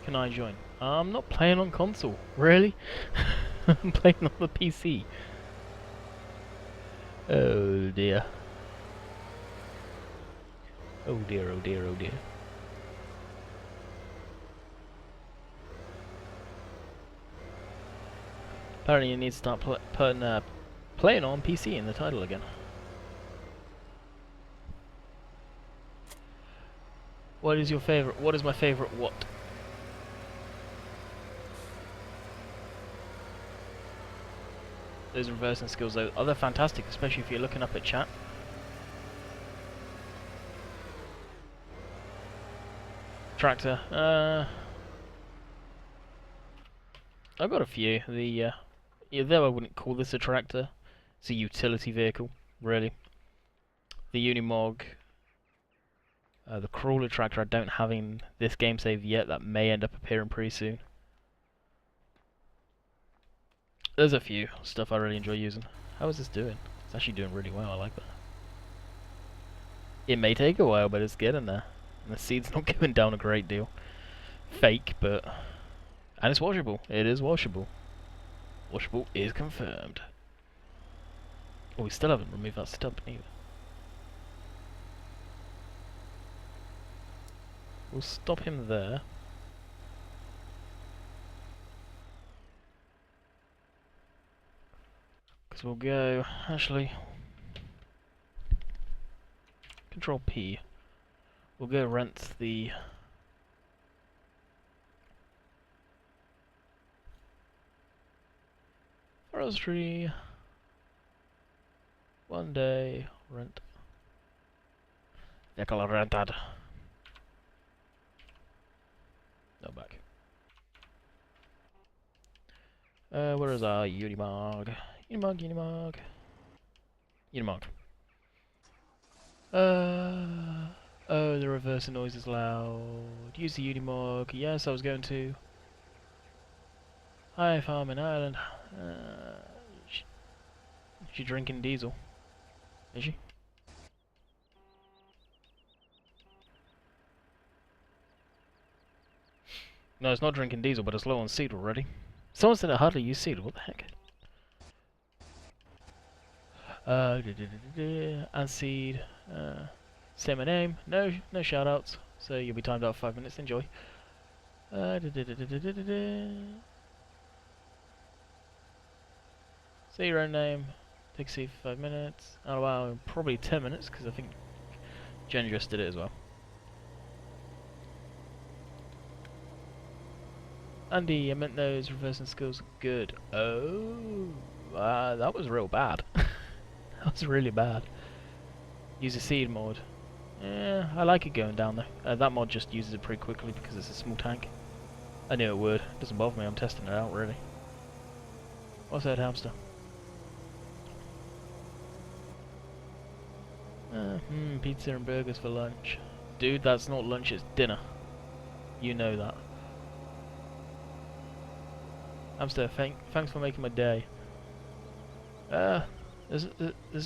Can I join? I'm not playing on console. Really? I'm playing on the PC. Oh dear. Oh dear, oh dear, oh dear. Apparently you need to start putting playing on PC in the title again. What is your favorite? What is my favorite what? Those reversing skills though, are they fantastic, especially if you're looking up at chat. Tractor, I've got a few. Though I wouldn't call this a tractor, it's a utility vehicle, really. The Unimog, the crawler tractor I don't have in this game save yet, that may end up appearing pretty soon. There's a few stuff I really enjoy using. How is this doing? It's actually doing really well, I like that. It may take a while, but it's getting there. And the seed's not going down a great deal. Fake, but... And it's washable. It is washable. Washable is confirmed. Oh, we still haven't removed that stump either. We'll stop him there. Because we'll go... Actually... Control P. We'll go rent the... Forestry... 1 day... Rent... Vehicle rented. No, back. Where is our Unimog? Unimog. Oh, the reversing noise is loud. Use the Unimog. Yes, I was going to. Hi, Farming Island. She drinking diesel. Is she? No, it's not drinking diesel, but it's low on seed already. Someone said I hardly use seed. What the heck? And seed. Say my name. No shoutouts. So you'll be timed out for 5 minutes. Enjoy. Say your own name. Take a seat for 5 minutes. Oh wow, probably 10 minutes because I think Jen just did it as well. Andy, I meant those reversing skills are good. Oh, that was real bad. That was really bad. Use a seed mod. Yeah, I like it going down though. That mod just uses it pretty quickly because it's a small tank. I knew it would. It doesn't bother me, I'm testing it out really. What's that, hamster? Pizza and burgers for lunch. Dude, that's not lunch, it's dinner. You know that. Hamster, thanks for making my day. There's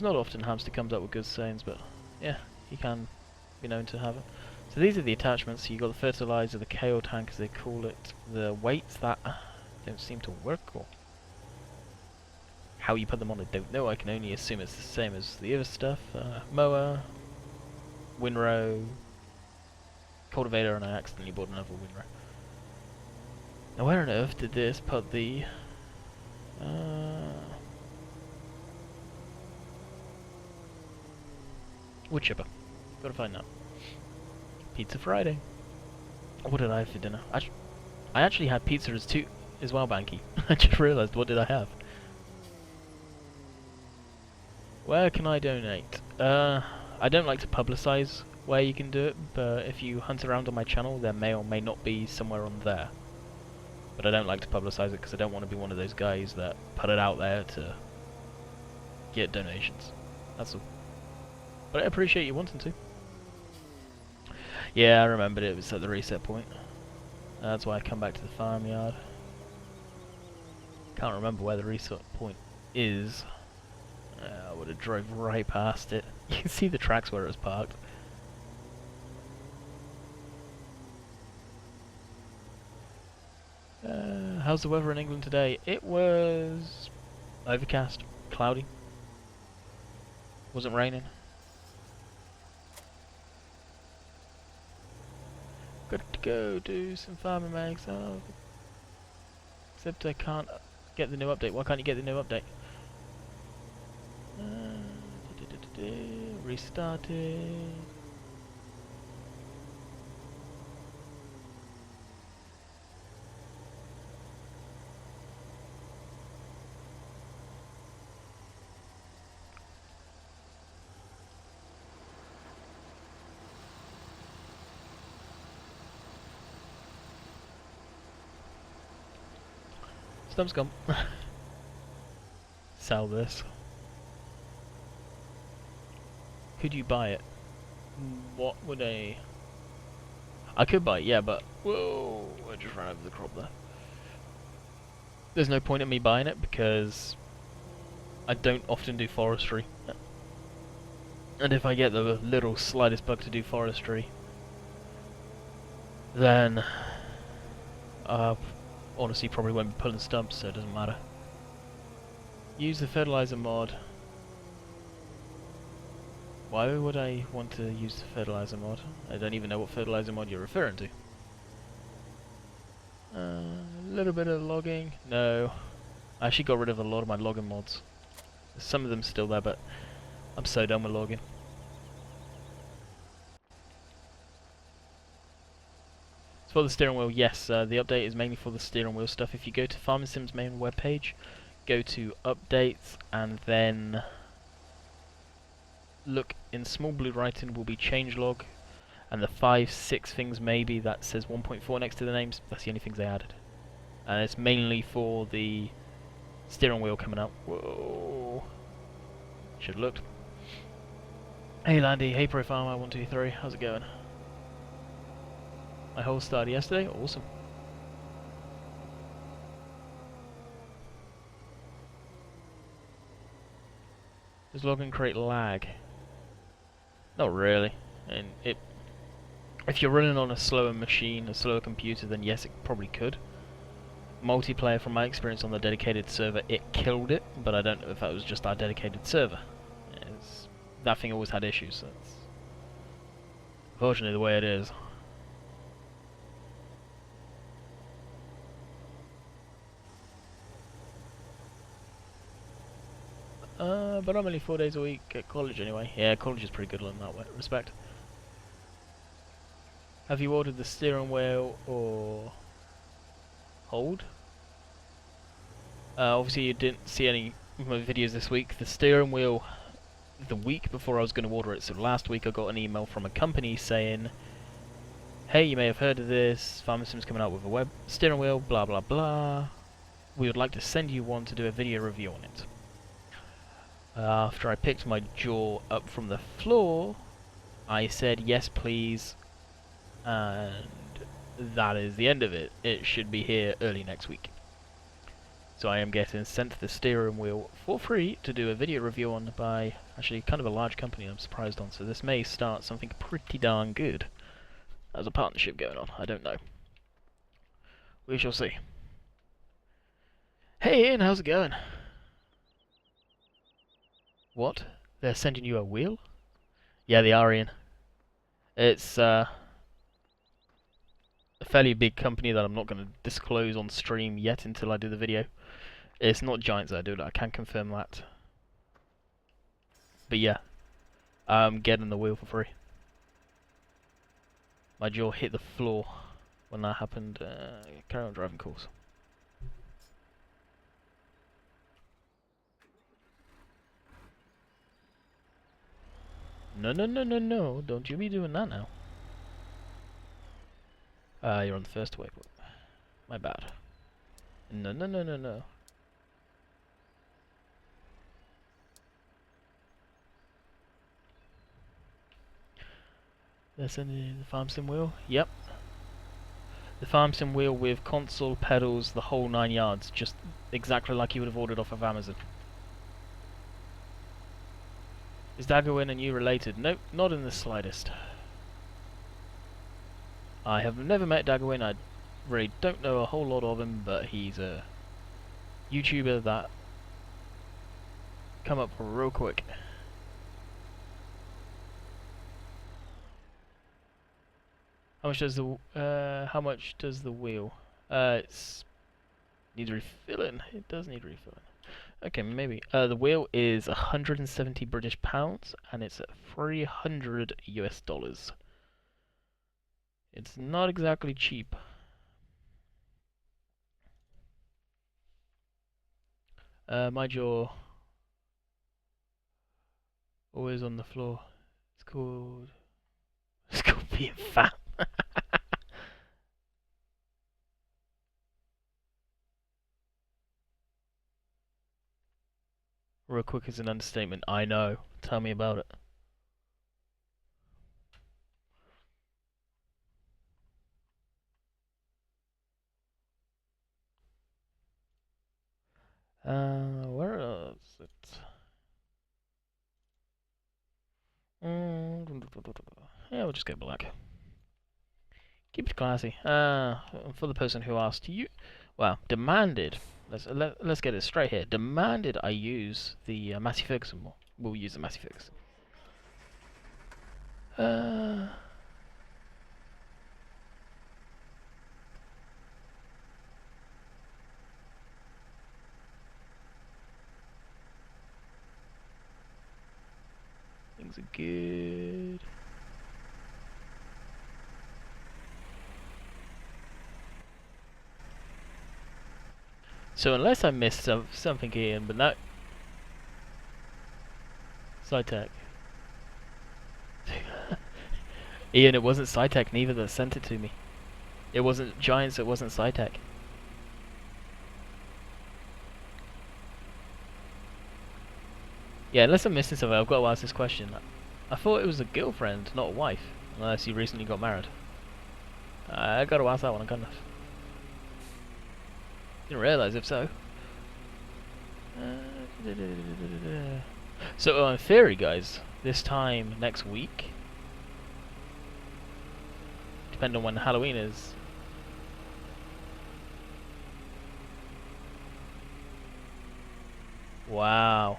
not often Hamster comes up with good sayings, but yeah, he can be known to have it. So these are the attachments. So you got the fertilizer, the KO tank as they call it, the weights that don't seem to work, or how you put them on I don't know. I can only assume it's the same as the other stuff. Mower, windrow, cultivator, and I accidentally bought another windrow. Now where on earth did this put the... wood chipper. Gotta find that. Pizza Friday. What did I have for dinner? I actually had pizza as well, Banky. I just realised, what did I have? Where can I donate? I don't like to publicise where you can do it, but if you hunt around on my channel, there may or may not be somewhere on there. But I don't like to publicise it because I don't want to be one of those guys that put it out there to get donations. That's all. But I appreciate you wanting to. Yeah, I remembered it was at the reset point. That's why I come back to the farmyard. Can't remember where the reset point is. I would have drove right past it. You can see the tracks where it was parked. How's the weather in England today? It was overcast, cloudy. Wasn't raining. Good to go, do some farming mags. Oh, except I can't get the new update. Why can't you get the new update? Restart it. Stump's gone. Sell this. Could you buy it? What would I could buy it, yeah, but whoa, I just ran over the crop there. There's no point in me buying it because I don't often do forestry. And if I get the little slightest bug to do forestry, then honestly probably won't be pulling stumps, so it doesn't matter. Use the fertilizer mod. Why would I want to use the fertilizer mod? I don't even know what fertilizer mod you're referring to. A little bit of logging. No. I actually got rid of a lot of my logging mods. Some of them still there, but I'm so done with logging. As for the steering wheel, yes, the update is mainly for the steering wheel stuff. If you go to Farming Sim's main webpage, go to updates, and then look in small blue writing will be changelog, and the 5-6 things maybe that says 1.4 next to the names, that's the only things they added. And it's mainly for the steering wheel coming out. Whoa. Should have looked. Hey Landy, hey Pro Farmer 123, how's it going? My whole started yesterday, awesome. Does logging create lag? Not really. And if you're running on a slower machine, a slower computer, then yes, it probably could. Multiplayer, from my experience on the dedicated server, it killed it, but I don't know if that was just our dedicated server. That thing always had issues, so that's unfortunately the way it is. But I'm only 4 days a week at college anyway. Yeah, college is pretty good in that way, respect. Have you ordered the steering wheel or hold? Obviously you didn't see any of my videos this week. The steering wheel, the week before I was going to order it, so last week I got an email from a company saying, hey, you may have heard of this, Farming Sim's coming out with a web steering wheel, blah blah blah. We would like to send you one to do a video review on it. After I picked my jaw up from the floor, I said yes please, and that is the end of it. It should be here early next week. So I am getting sent the steering wheel for free to do a video review on by actually kind of a large company I'm surprised on, so this may start something pretty darn good. There's a partnership going on, I don't know. We shall see. Hey Ian, how's it going? What? They're sending you a wheel? Yeah, they are, Ian. It's a fairly big company that I'm not going to disclose on stream yet until I do the video. It's not Giants that I do it, I can confirm that. But yeah, I'm getting the wheel for free. My jaw hit the floor when that happened. Carry on driving course. No, no, no, no, no, don't you be doing that now. You're on the first waypoint. My bad. No, no, no, no, no. That's in the farm sim wheel? Yep. The farm sim wheel with console, pedals, the whole 9 yards. Just exactly like you would have ordered off of Amazon. Is Daggerwin and you related? Nope, not in the slightest. I have never met Daggerwin, I really don't know a whole lot of him, but he's a YouTuber that come up real quick. How much does the wheel? It's needs refilling. It does need refilling. Okay, maybe. The wheel is 170 British pounds and it's at 300 US dollars. It's not exactly cheap. Mind you're always on the floor. It's called being fat. Real quick is an understatement. I know. Tell me about it. Where is it? Yeah, we'll just go black. Keep it classy. For the person who asked you, well, demanded. Let's get it straight here. Demanded I use the Massey Ferguson more. We'll use the Massey Ferguson. Things are good. So unless I missed something here, but no. SciTech. Ian, it wasn't SciTech neither that sent it to me. It wasn't Giants, it wasn't SciTech. Yeah, unless I'm missing something, I've got to ask this question. I thought it was a girlfriend, not a wife. Unless you recently got married. I got to ask that one, I couldn't have. Didn't realise if so. So in theory, guys, this time next week, depending on when Halloween is. Wow.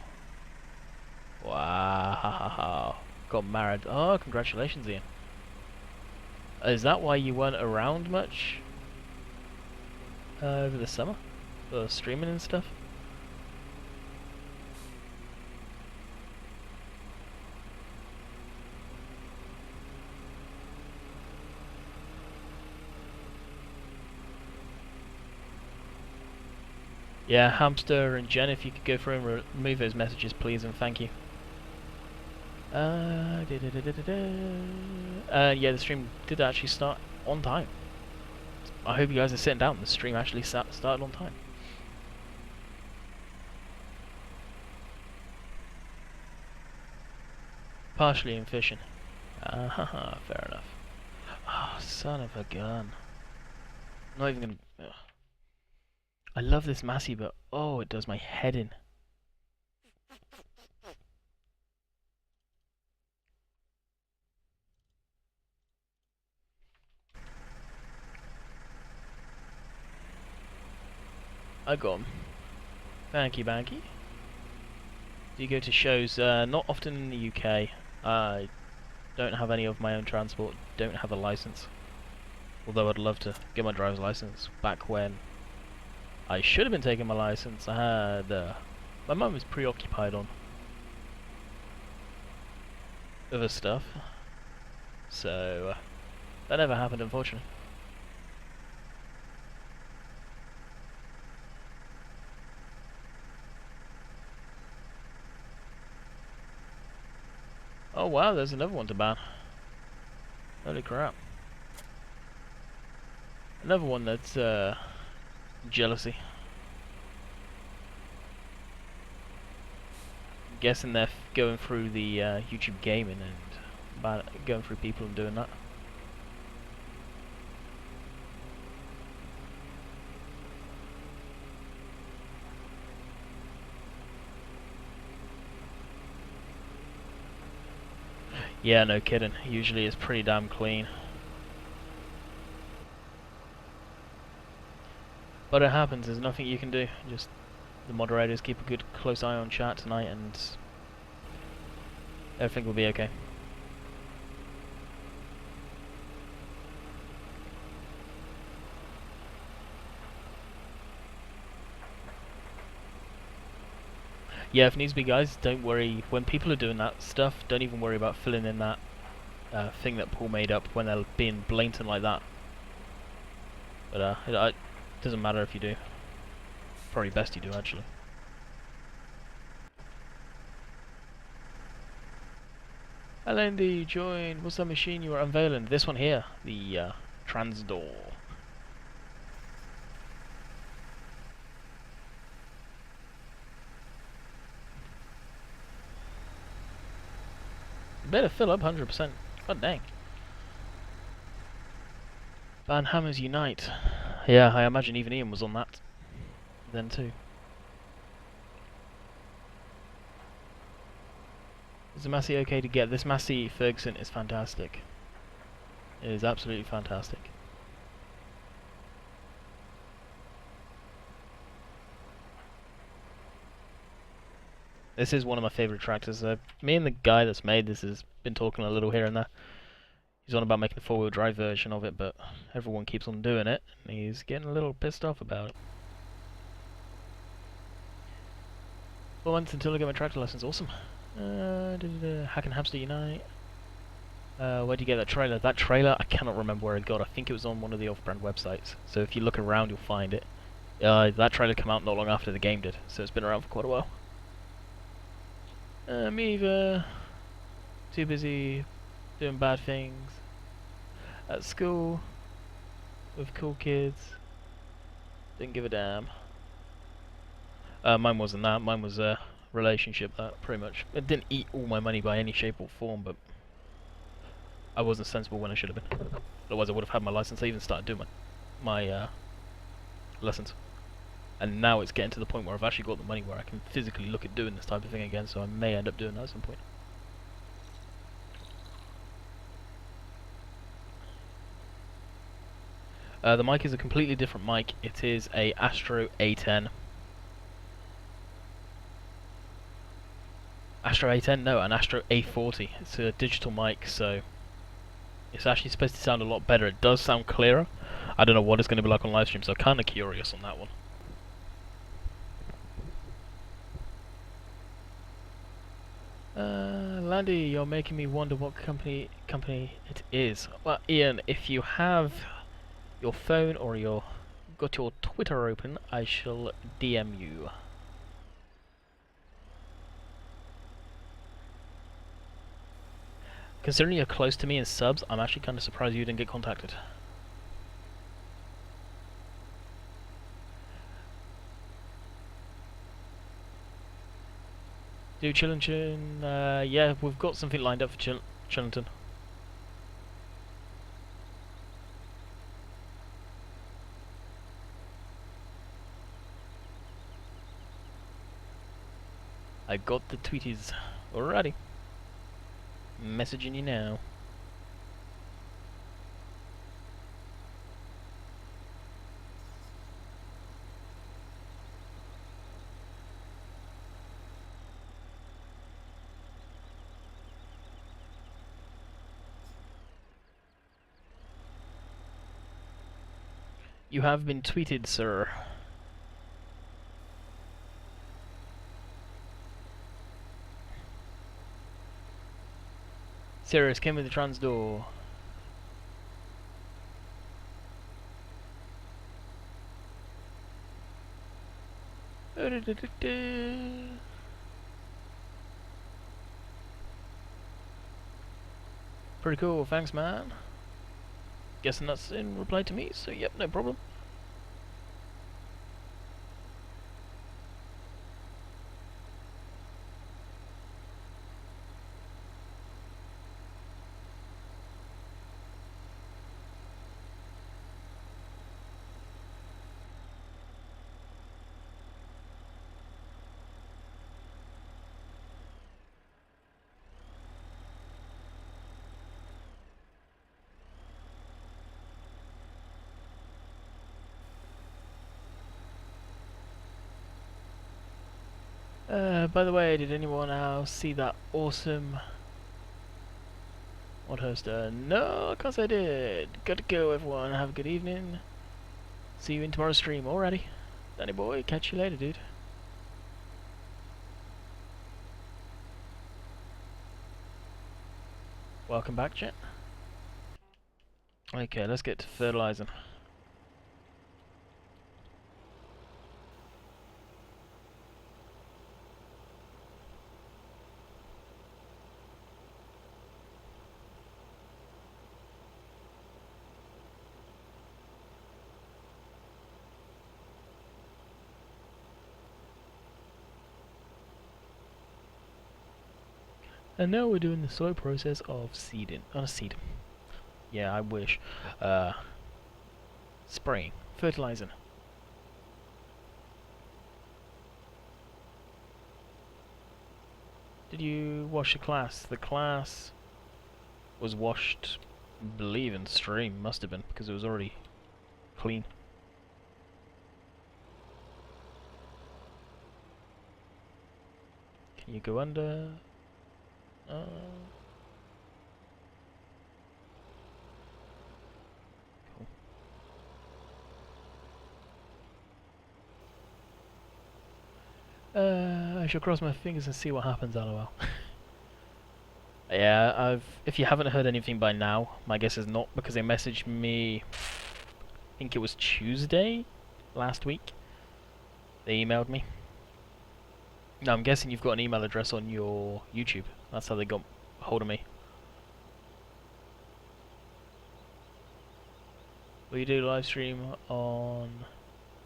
Wow. Got married. Oh, congratulations, Ian. Is that why you weren't around much over the summer? For streaming and stuff? Yeah, Hamster and Jen, if you could go through and remove those messages, please, and thank you. Yeah, the stream did actually start on time. I hope you guys are sitting down. The stream actually started on time. Partially in fishing. Fair enough. Oh, son of a gun. I'm not even gonna... Ugh. I love this Massey, but oh, it does my head in. I got him. Thank you, Banky. Do you go to shows? Not often in the UK. I don't have any of my own transport. Don't have a license. Although I'd love to get my driver's license back when I should have been taking my license. I had my mum was preoccupied on other stuff, so that never happened, unfortunately. Oh wow, there's another one to ban. Holy crap. Another one that's jealousy. I'm guessing they're going through the YouTube gaming and going through people and doing that. Yeah, no kidding. Usually it's pretty damn clean. But it happens, there's nothing you can do. Just the moderators keep a good close eye on chat tonight and everything will be okay. Yeah, if needs be, guys, don't worry. When people are doing that stuff, don't even worry about filling in that thing that Paul made up when they're being blatant like that. But it doesn't matter if you do. Probably best you do, actually. Andy, join. What's that machine you were unveiling? This one here, the Transador. Better fill up 100%. God dang. Van Hammers Unite. Yeah, I imagine even Ian was on that then too. Is the Massey okay to get? This Massey Ferguson is fantastic. It is absolutely fantastic. This is one of my favourite tractors. Me and the guy that's made this has been talking a little here and there. He's on about making a four-wheel drive version of it, but everyone keeps on doing it, and he's getting a little pissed off about it. 4 months until I get my tractor license. Awesome. Hack and Hamster Unite. Where'd you get that trailer? That trailer, I cannot remember where I got. I think it was on one of the off-brand websites. So if you look around, you'll find it. That trailer came out not long after the game did, so it's been around for quite a while. Me too busy doing bad things at school with cool kids. Didn't give a damn. Mine wasn't that. Mine was a relationship that pretty much. It didn't eat all my money by any shape or form, but I wasn't sensible when I should have been. Otherwise, I would have had my license. I even started doing my lessons. And now it's getting to the point where I've actually got the money where I can physically look at doing this type of thing again, so I may end up doing that at some point. The mic is a completely different mic. It is a Astro A10. Astro A10? No, an Astro A40. It's a digital mic, so it's actually supposed to sound a lot better. It does sound clearer. I don't know what it's going to be like on live stream, so I'm kind of curious on that one. Landy, you're making me wonder what company it is. Well, Ian, if you have your phone or got your Twitter open, I shall DM you. Considering you're close to me in subs, I'm actually kind of surprised you didn't get contacted. Do Chillington? Yeah, we've got something lined up for Chillington. I got the tweeties already. Messaging you now. You have been tweeted, sir. Sirius came with the Transador. Pretty cool, thanks man. Guessing that's in reply to me, so yep, no problem. By the way, did anyone else see that awesome mod hoster? No, of course I did. Gotta go, everyone. Have a good evening. See you in tomorrow's stream. Alrighty. Danny boy, catch you later, dude. Welcome back, Jet. Okay, let's get to fertilizing. And now we're doing the slow process of seeding. Seed. Yeah, I wish. Spraying. Fertilizing. Did you wash the class? The class was washed, I believe, in stream. Must have been, because it was already clean. Can you go under? I shall cross my fingers and see what happens, lol. Yeah, if you haven't heard anything by now, my guess is not, because they messaged me, I think it was Tuesday last week. They emailed me. Now I'm guessing you've got an email address on your YouTube. That's how they got hold of me. Will you do live stream on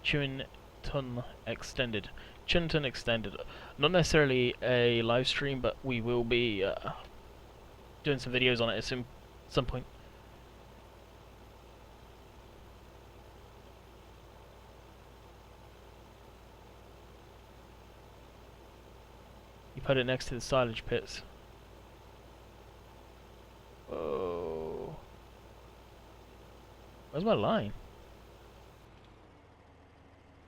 Chewington Extended? Chewington Extended. Not necessarily a live stream, but we will be doing some videos on it at some point. You put it next to the silage pits. Oh. Where's my line?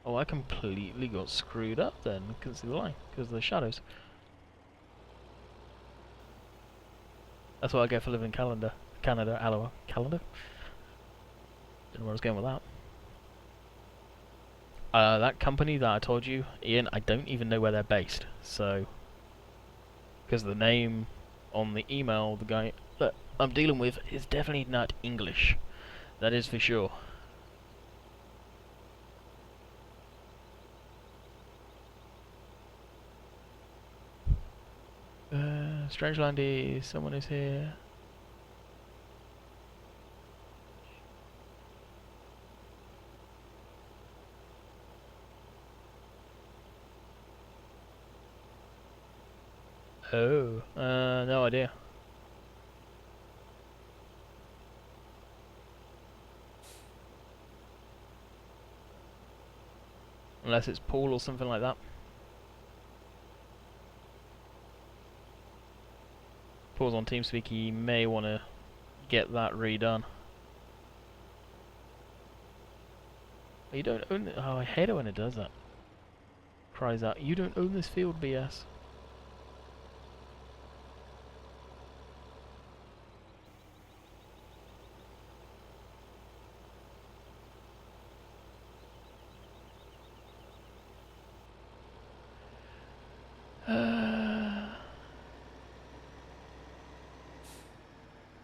Oh, I completely got screwed up then. Couldn't see the line because of the shadows. That's what I get for living in Canada, lol. Calendar? Don't know where I was going with that. That company that I told you, Ian, I don't even know where they're based. So, because the name on the email, the guy that I'm dealing with is definitely not English. That is for sure. Strange Landy, someone is here. Oh, no idea. Unless it's Paul or something like that. Paul's on TeamSpeak, he may want to get that redone. Oh, you don't own it. Oh, I hate it when it does that. Cries out, you don't own this field, BS.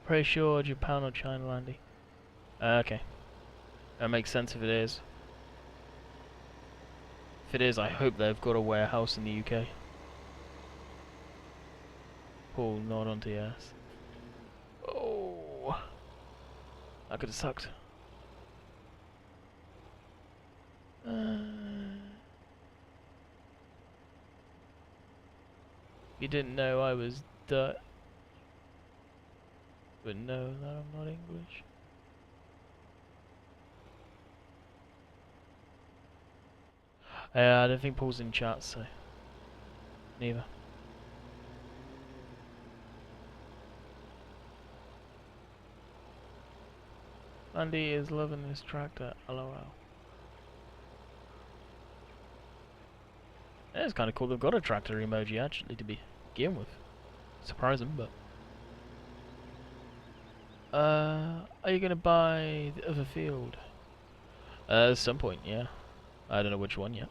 Pretty sure Japan or China, Landy. Okay. That makes sense if it is. If it is, I hope they've got a warehouse in the UK. Paul, not onto yes. Oh, that could have sucked. You didn't know I was Dutch. But no, that I'm not English. I don't think Paul's in chat, so neither. Andy is loving this tractor, lol. Yeah, it's kind of cool they've got a tractor emoji actually to begin with. Surprising, but. Are you gonna buy the other field? At some point, yeah. I don't know which one yet.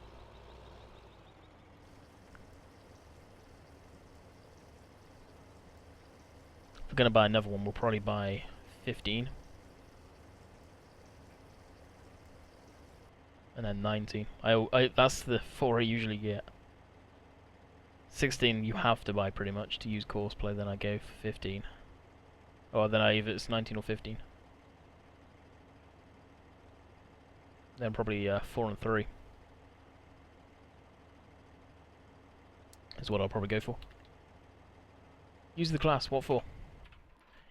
we're gonna buy another one, we'll probably buy 15. And then 19. That's the 4 I usually get. 16 you have to buy pretty much to use Courseplay, then I go for 15. Or then either it's 19 or 15. Then probably 4 and 3 is what I'll probably go for. Use the class, what for?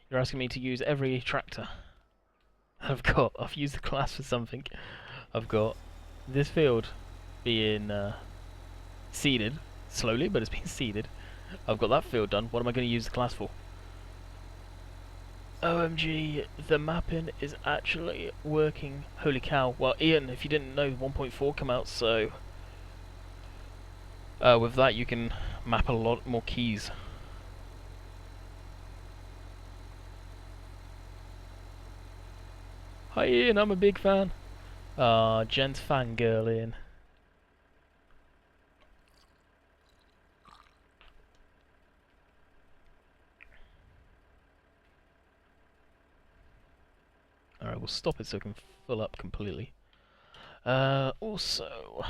You're asking me to use every tractor I've got. I've used the class for something. I've got this field being seeded, slowly, but it's been seeded. I've got that field done. What am I going to use the class for? OMG, the mapping is actually working. Holy cow. Well, Ian, if you didn't know, 1.4 come out, so with that you can map a lot more keys. Hi Ian, I'm a big fan. Jen's fangirl Ian. Alright, we'll stop it so it can fill up completely. Also,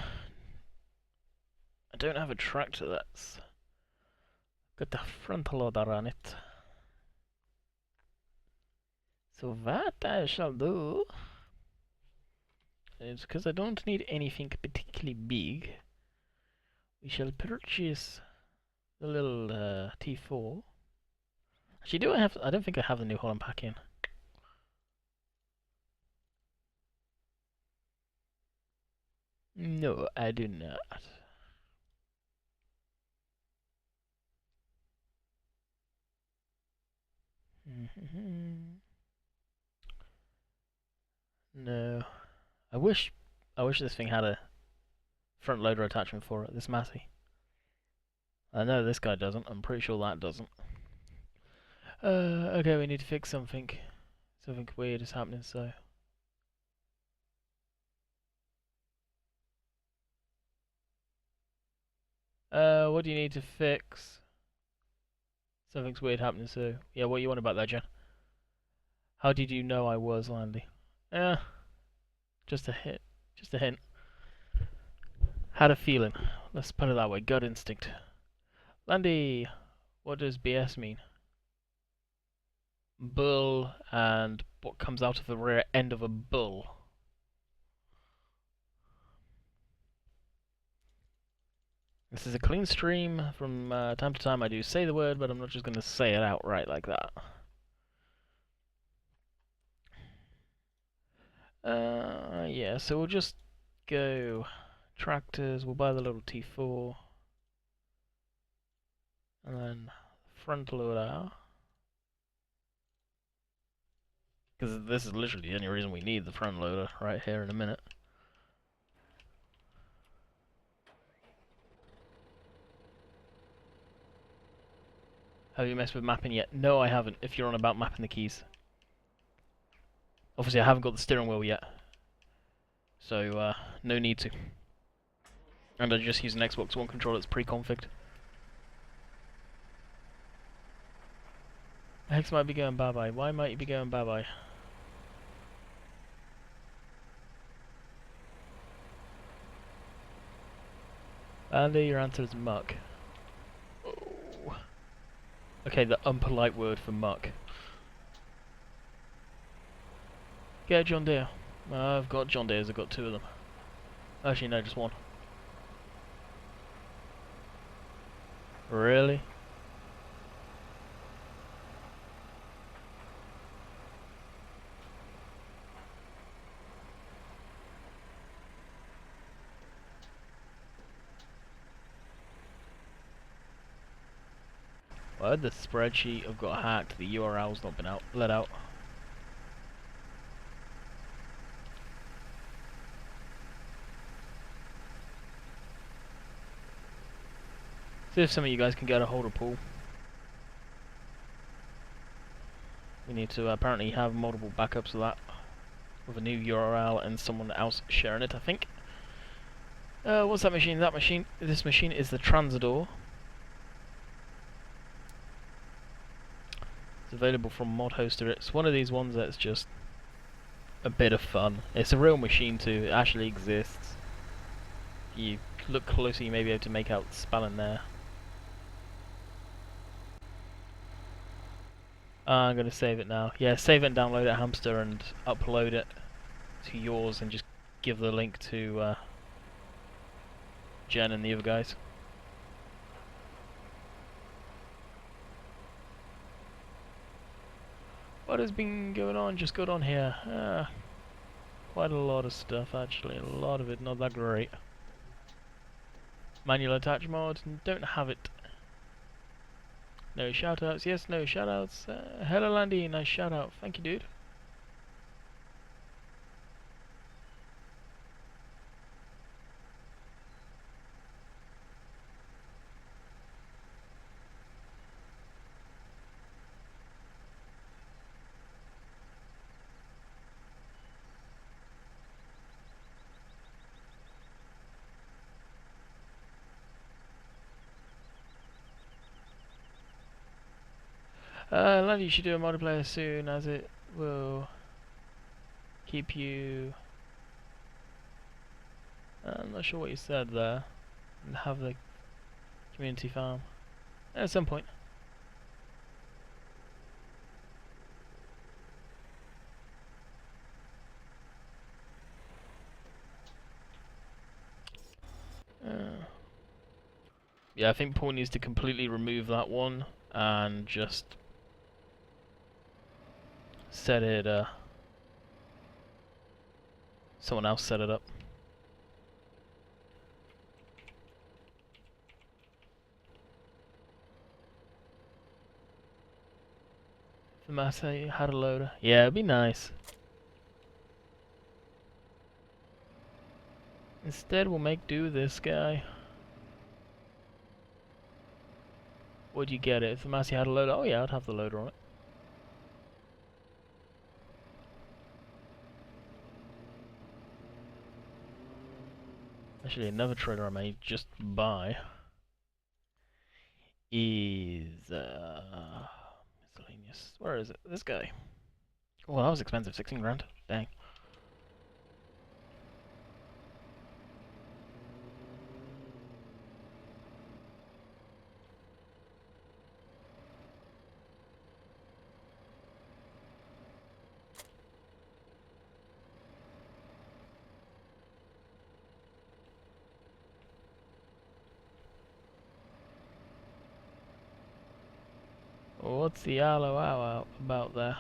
I don't have a tractor that's got the front loader on it. So what I shall do is, because I don't need anything particularly big, we shall purchase the little T4. Actually, do I have? I don't think I have the New Holland pack in. No, I do not. No. I wish this thing had a front loader attachment for it, this Massey. I know this guy doesn't, I'm pretty sure that doesn't. Okay, we need to fix something. Something weird is happening, so. What do you need to fix? Something's weird happening, so. Yeah, what you want about that, Jen? How did you know I was, Landy? Just a hint. Just a hint. Had a feeling. Let's put it that way. Gut instinct. Landy, what does BS mean? Bull and what comes out of the rear end of a bull. This is a clean stream. From time to time I do say the word, but I'm not just going to say it outright like that. Yeah, so we'll just go tractors, we'll buy the little T4. And then front loader. Because this is literally the only reason we need the front loader right here in a minute. Have you messed with mapping yet? No, I haven't, if you're on about mapping the keys. Obviously I haven't got the steering wheel yet. So, no need to. And I just use an Xbox One controller that's pre-configured. Hex might be going bye-bye. Why might you be going bye-bye? Andy, your answer is muck. Oh. Okay, the unpolite word for muck. Get a John Deere. I've got John Deere's, I've got 2 of them. Actually, no, just 1. Really? Well, the spreadsheet I've got hacked, the URL's not been let out. See if some of you guys can get a hold of Paul. We need to apparently have multiple backups of that with a new URL and someone else sharing it, I think. What's that machine? This machine is the Transador. It's available from Mod Hoster. It's one of these ones that's just a bit of fun. It's a real machine too. It actually exists. You look closer, you may be able to make out the spelling there. I'm going to save it now. Yeah, save it and download it, Hamster, and upload it to yours, and just give the link to Jen and the other guys. What has been going on? Just got on here. Quite a lot of stuff, actually. A lot of it not that great. Manual attach mod, don't have it. No shoutouts, yes, no shoutouts. Hello Landy, nice shoutout. Thank you, dude. Landy, you should do a multiplayer soon, as it will keep you... I'm not sure what you said there. And have the community farm. At some point. Yeah, I think Paul needs to completely remove that one and just set it, someone else set it up. The master had a loader. Yeah, it'd be nice. Instead, we'll make do with this guy. Would you get it if the Massey had a loader? Oh yeah, I'd have the loader on it. Actually, another trailer I may just buy is miscellaneous. Where is it? This guy. Oh, that was expensive. 16 grand. Dang. What's the yellow out about there?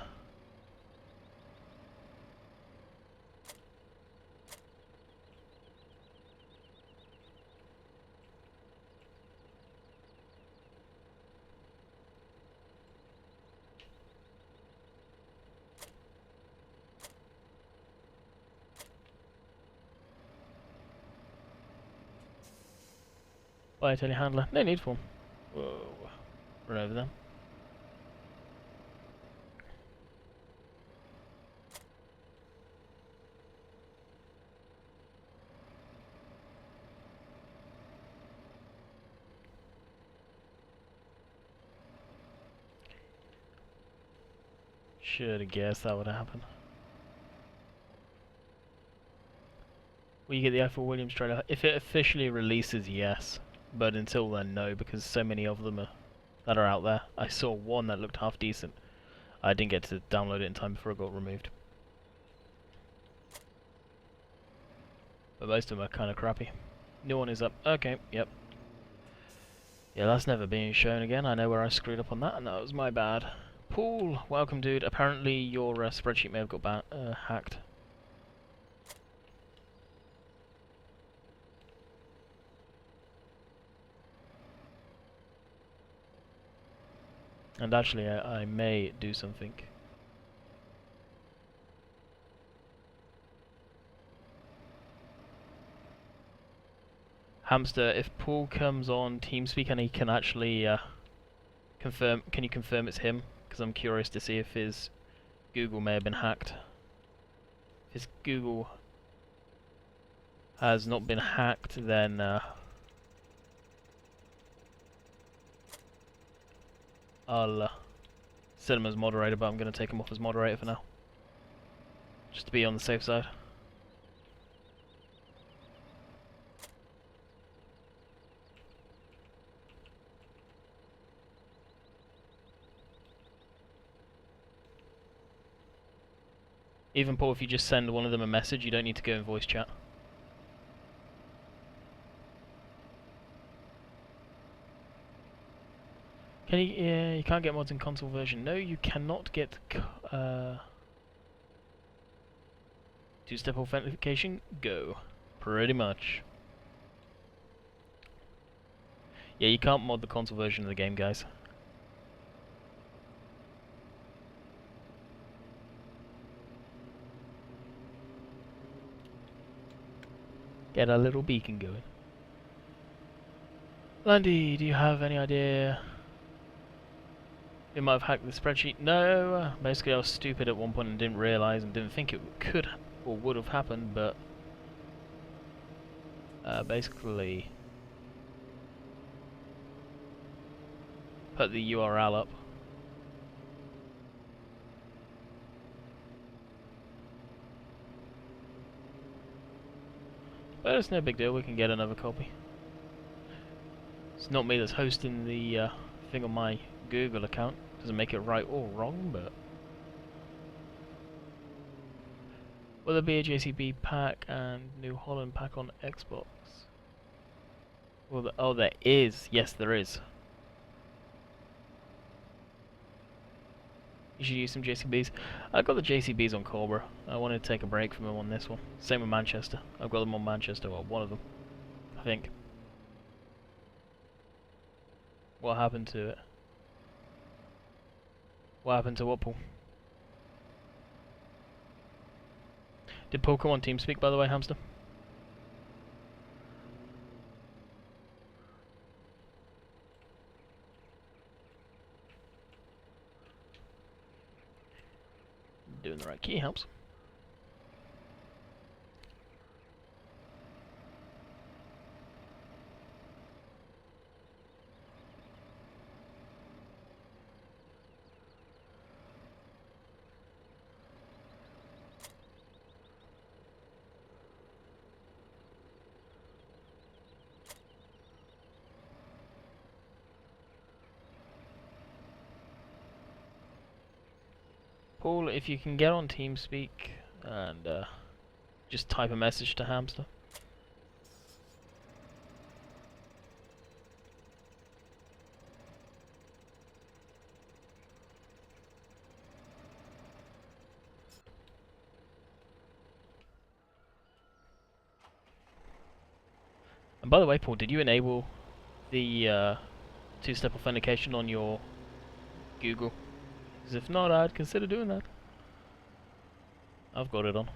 Buy a telehandler. No need for one. Whoa. Run over them. Should have guessed that would happen. Will you get the Eiffel Williams trailer? If it officially releases, yes. But until then, no, because so many of them that are out there. I saw one that looked half decent. I didn't get to download it in time before it got removed. But most of them are kind of crappy. New one is up. Okay, yep. Yeah, that's never being shown again. I know where I screwed up on that, and that was my bad. Paul, welcome, dude. Apparently your spreadsheet may have got hacked. And actually, I may do something. Hamster, if Paul comes on TeamSpeak and he can actually confirm, can you confirm it's him? Because I'm curious to see if his Google may have been hacked. If his Google has not been hacked, then I'll set him as moderator, but I'm going to take him off as moderator for now. Just to be on the safe side. Even Paul, if you just send one of them a message, you don't need to go in voice chat. Can you? Yeah, you can't get mods in console version. No, you cannot get two-step authentication. Go, pretty much. Yeah, you can't mod the console version of the game, guys. Get a little beacon going. Landy, do you have any idea? It might have hacked the spreadsheet. No, basically I was stupid at one point and didn't realise and didn't think it could or would have happened, but basically put the URL up. But it's no big deal, we can get another copy. It's not me that's hosting the thing on my Google account. Doesn't make it right or wrong, but... Will there be a JCB pack and New Holland pack on Xbox? Well, oh, there is. Yes, there is. You should use some JCBs. I got the JCBs on Cobra. I wanted to take a break from them on this one. Same with Manchester. I've got them on Manchester, well, one of them, I think. What happened to it? What happened to what, Paul? Did Paul come on TeamSpeak, by the way, Hamster? Doing the right key helps. Paul, if you can get on TeamSpeak and just type a message to Hamster. And by the way, Paul, did you enable the two-step authentication on your Google? Because if not, I'd consider doing that. I've got it on.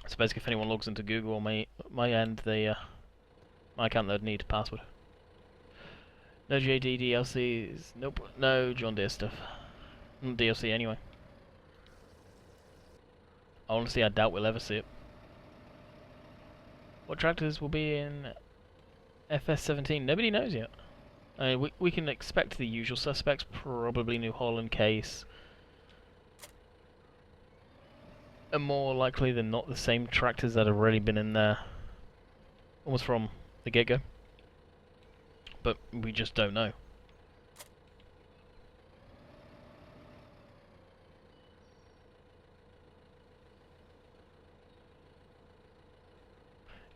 So basically, if anyone logs into Google on my end, they my account, they'd need a password. No JD DLCs. Nope. No John Deere stuff. Not DLC anyway. Honestly, I doubt we'll ever see it. What tractors will be in FS17? Nobody knows yet. I mean, we can expect the usual suspects, probably New Holland case. And more likely than not, the same tractors that have already been in there almost from the get-go. But we just don't know.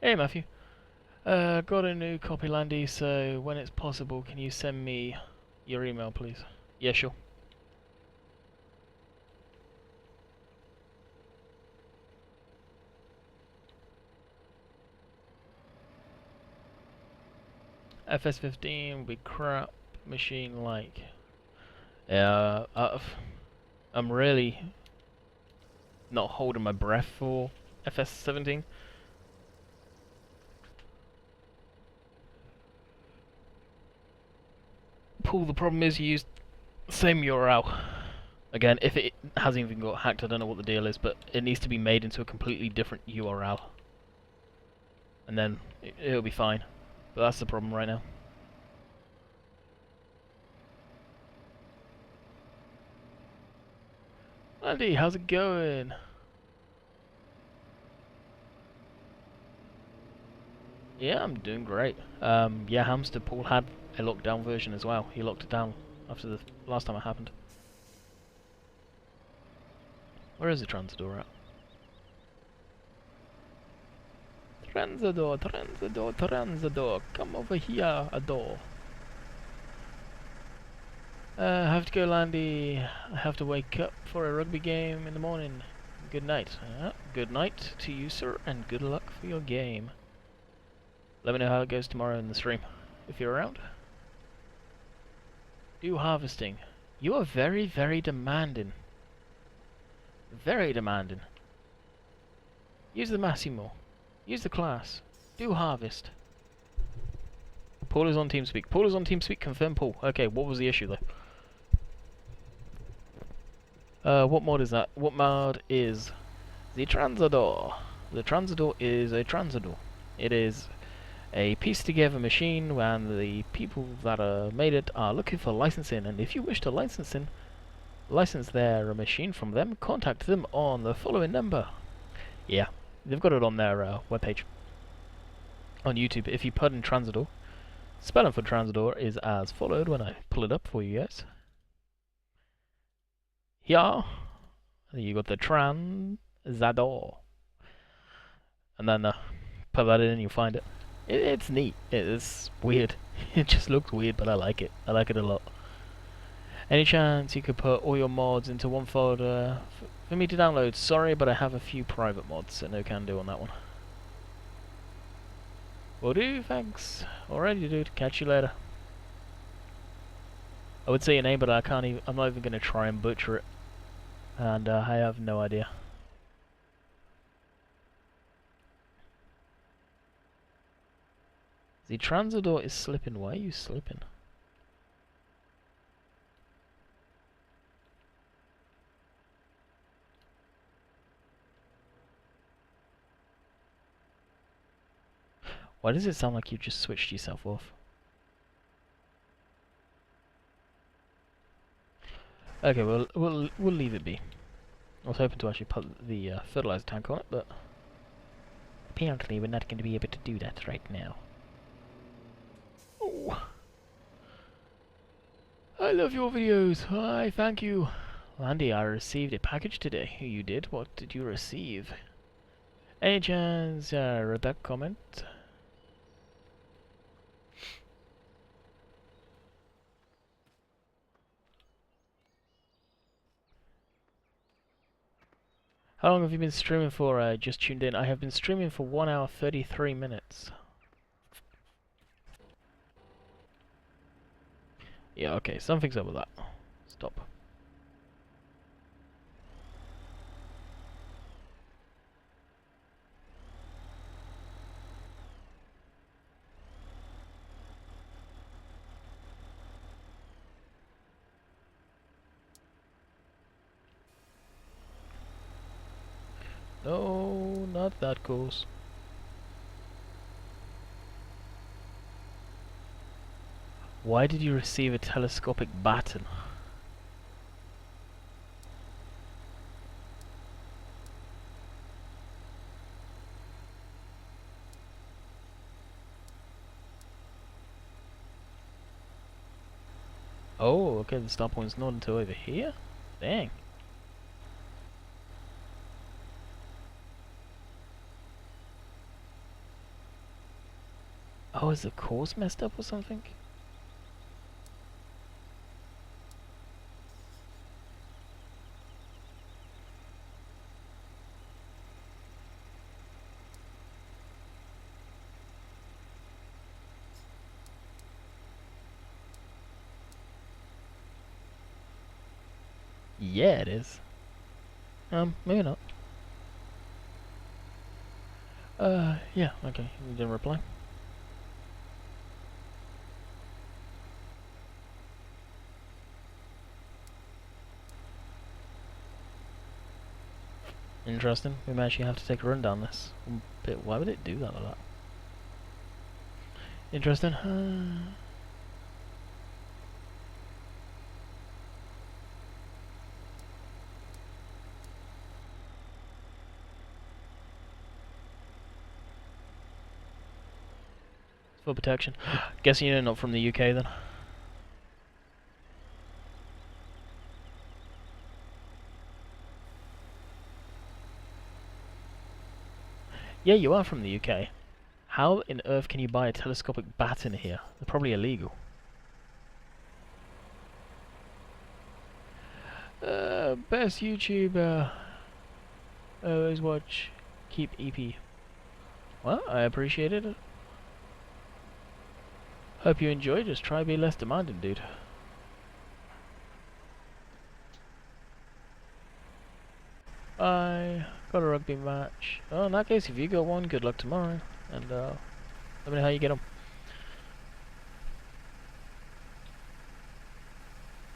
Hey Matthew. Got a new copy, Landy, so when it's possible, can you send me your email, please? Yeah, sure. FS15 will be crap machine like. Yeah, I'm really not holding my breath for FS17. Paul, the problem is you used the same URL. Again, if it hasn't even got hacked, I don't know what the deal is, but it needs to be made into a completely different URL. And then it'll be fine. But that's the problem right now. Andy, how's it going? Yeah, I'm doing great. Yeah, Hamster Paul had a lockdown version as well. He locked it down after the last time it happened. Where is the Transador at? Transador, Transador, Transador, come over here, Ador. I have to go, Landy. I have to wake up for a rugby game in the morning. Good night. Good night to you, sir, and good luck for your game. Let me know how it goes tomorrow in the stream, if you're around. Do harvesting. You are very, very demanding. Very demanding. Use the Massimo. Use the class. Do harvest. Paul is on TeamSpeak. Paul is on TeamSpeak. Confirm Paul. Okay, what was the issue though? What mod is that? What mod is the Transador? The Transador is a Transador. It is a piece together machine, and the people that made it are looking for licensing. And if you wish to license their machine from them, contact them on the following number. Yeah, they've got it on their webpage on YouTube. If you put in Transador, spelling for Transador is as followed when I pull it up for you guys. Yeah, you got the Transador, and then put that in and you'll find it. It's neat. It's weird. It just looks weird, but I like it. I like it a lot. Any chance you could put all your mods into one folder for me to download? Sorry, but I have a few private mods, so no can do on that one. Will do, thanks. Alrighty, dude. Catch you later. I would say your name, but I can't even. I'm not even gonna try and butcher it, and I have no idea. The Transador is slipping. Why are you slipping? Why does it sound like you just switched yourself off? Okay, we'll leave it be. I was hoping to actually put the fertilizer tank on it, but apparently we're not going to be able to do that right now. Oh, I love your videos. Hi, thank you. Landy, I received a package today. You did? What did you receive? Any chance read that comment? How long have you been streaming for? I just tuned in. I have been streaming for 1 hour 33 minutes. Yeah, okay, something's up with that. Stop. No, not that course. Why did you receive a telescopic baton? Oh, okay, the start point's not until over here? Dang. Oh, is the course messed up or something? Yeah, it is. Maybe not. Yeah, okay, you didn't reply. Interesting. We might actually have to take a run down this. But why would it do that a lot? Interesting. for protection. Guessing you're not from the UK then. Yeah, you are from the UK. How in earth can you buy a telescopic bat in here? They're probably illegal. Best YouTuber. Always watch. Keep EP. Well, I appreciate it. Hope you enjoy. Just try to be less demanding, dude. I got a rugby match. Oh, in that case, if you got one, good luck tomorrow. And let me know how you get on.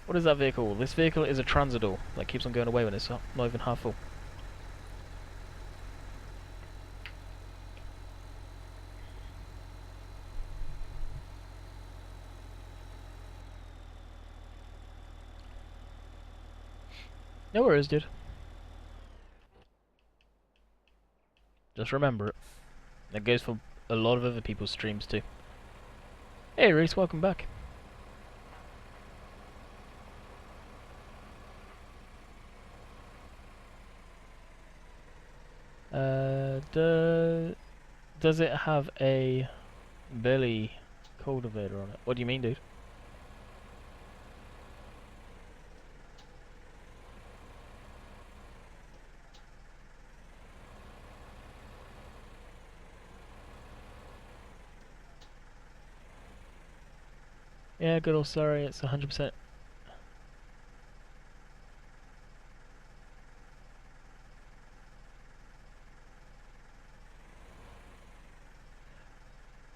What is that vehicle? This vehicle is a Transador that keeps on going away when it's not even half full. No worries, dude. Just remember it. That goes for a lot of other people's streams too. Hey Reese, welcome back. Does it have a belly cultivator on it? What do you mean, dude? Yeah, good old sorry, it's 100%.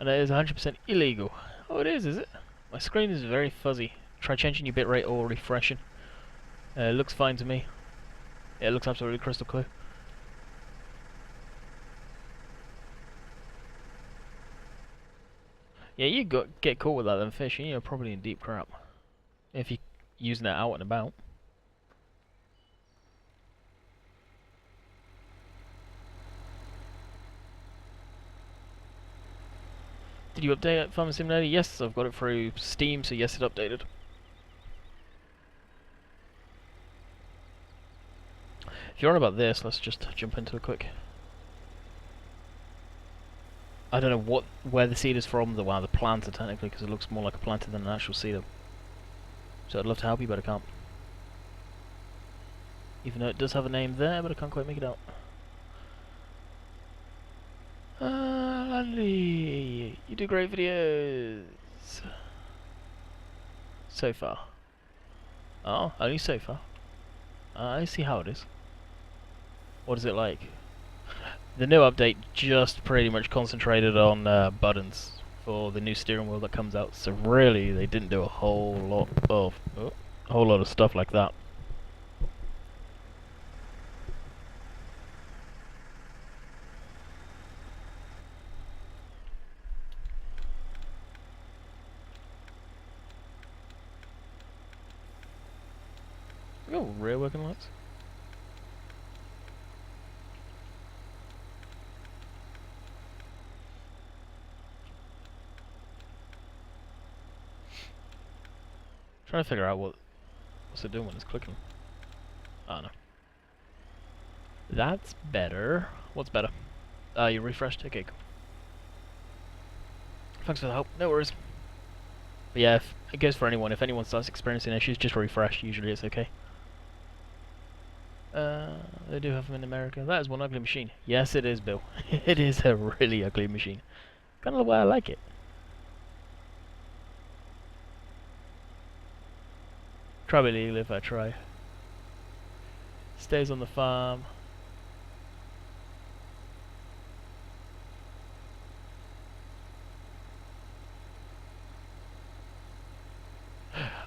And it is 100% illegal. Oh, it is it? My screen is very fuzzy. Try changing your bitrate or refreshing. It looks fine to me. Yeah, it looks absolutely crystal clear. Yeah, you get caught with that then, fish. You're probably in deep crap. If you're using it out and about. Did you update Farming Simulator? Yes, I've got it through Steam, so yes, it updated. If you're on about this, let's just jump into it quick. I don't know where the seed is from, the planter technically, because it looks more like a planter than an actual seeder. So I'd love to help you, but I can't. Even though it does have a name there, but I can't quite make it out. Andy, you do great videos. So far. Oh, only so far. I see how it is. What is it like? The new update just pretty much concentrated on buttons for the new steering wheel that comes out. So really, they didn't do a whole lot of stuff like that. Oh, rear working lights. Trying to figure out what's it doing when it's clicking. Oh no. That's better. What's better? You refreshed? Okay, cool. Thanks for the help. No worries. But yeah, it goes for anyone. If anyone starts experiencing issues, just refresh. Usually it's okay. They do have them in America. That is one ugly machine. Yes, it is, Bill. It is a really ugly machine. Kind of the way I like it. Try illegal if I try. Stays on the farm.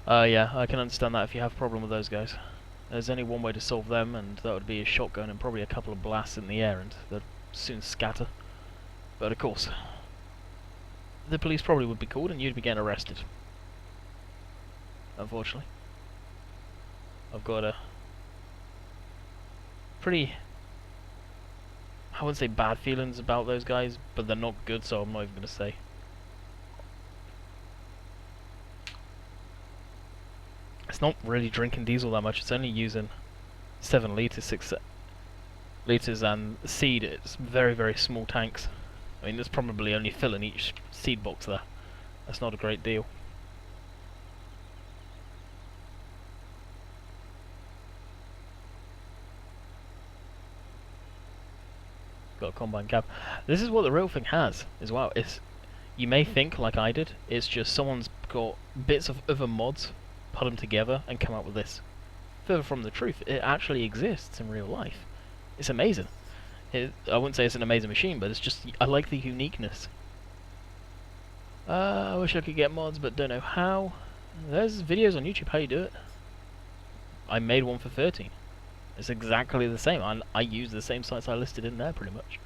Yeah, I can understand that if you have a problem with those guys. There's only one way to solve them, and that would be a shotgun and probably a couple of blasts in the air, and they'd soon scatter. But of course, the police probably would be called and you'd be getting arrested. Unfortunately. I've got a pretty, I wouldn't say bad feelings about those guys, but they're not good, so I'm not even going to say. it's not really drinking diesel that much. It's only using 7 liters, 6 liters, and seed. It's very, very small tanks. I mean, there's probably only filling each seed box there. That's not a great deal. Got a combine cab. This is what the real thing has as well. It's, you may think like I did, it's just someone's got bits of other mods, put them together, and come up with this. Further from the truth, it actually exists in real life. It's amazing. I wouldn't say it's an amazing machine, but it's just, I like the uniqueness. I wish I could get mods, but don't know how. There's videos on YouTube how you do it. I made one for 13. It's exactly the same. I use the same sites I listed in there pretty much.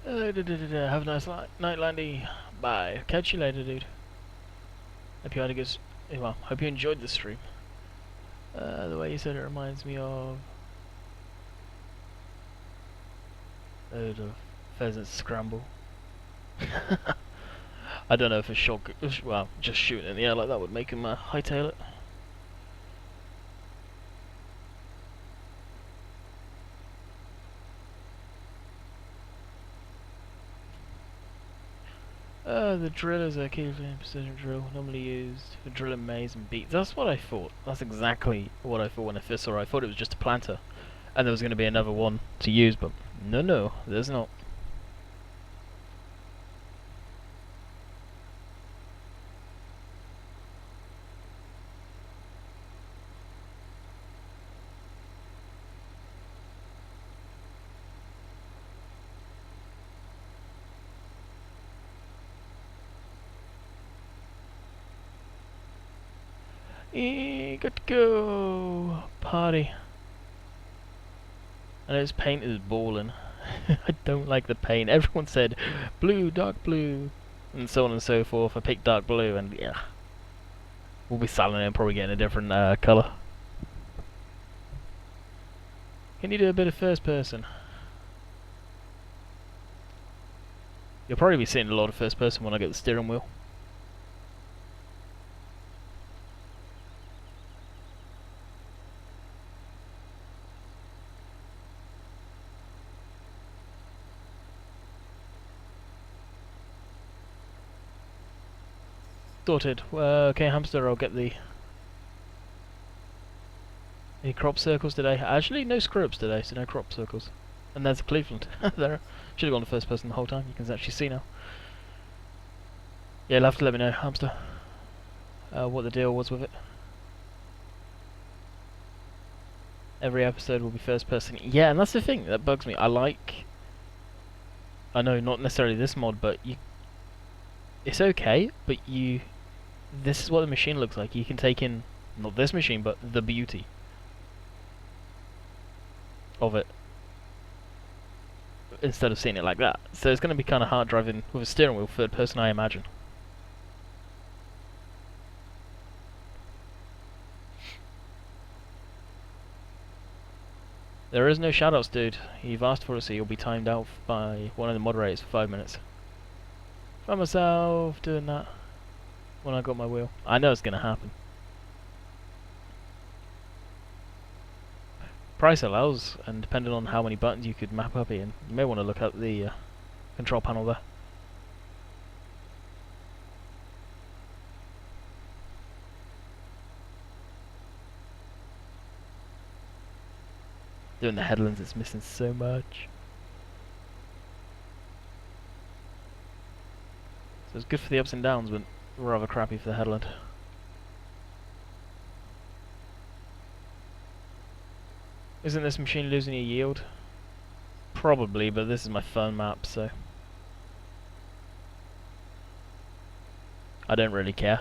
Have a nice night, Landy. Bye. Catch you later, dude. Hope you had a good. Well, hope you enjoyed the stream. The way you said it reminds me of the pheasant scramble. I don't know if a shot. Well, just shooting in the air like that would make him hightail it. The drill is a key precision drill, normally used for drilling maize and beets. That's what I thought. That's exactly what I thought when I first saw it. I thought it was just a planter, and there was going to be another one to use, but no, there's not. Good to go! Party. I know his paint is balling. I don't like the paint. Everyone said blue, dark blue, and so on and so forth. I picked dark blue, and yeah. We'll be selling it and probably getting a different colour. Can you do a bit of first person? You'll probably be seeing a lot of first person when I get the steering wheel. Sorted. Okay, hamster, I'll get the crop circles today. Actually, no screw-ups today, so no crop circles. And there's Cleveland. There. Should have gone to first person the whole time. You can actually see now. Yeah, you'll have to let me know, hamster, what the deal was with it. Every episode will be first person. Yeah, and that's the thing that bugs me. I know not necessarily this mod, but it's okay, but this is what the machine looks like. You can take in, not this machine, but the beauty of it, instead of seeing it like that. So it's going to be kind of hard driving with a steering wheel third person, I imagine. There is no shoutouts, dude. You've asked for it, so you'll be timed out by one of the moderators for 5 minutes. Found myself doing that when I got my wheel. I know it's going to happen. Price allows, and depending on how many buttons you could map up in, you may want to look at the control panel there. Doing the headlands, it's missing so much. So it's good for the ups and downs, but rather crappy for the headland. Isn't this machine losing your yield? Probably, but this is my phone map, so I don't really care.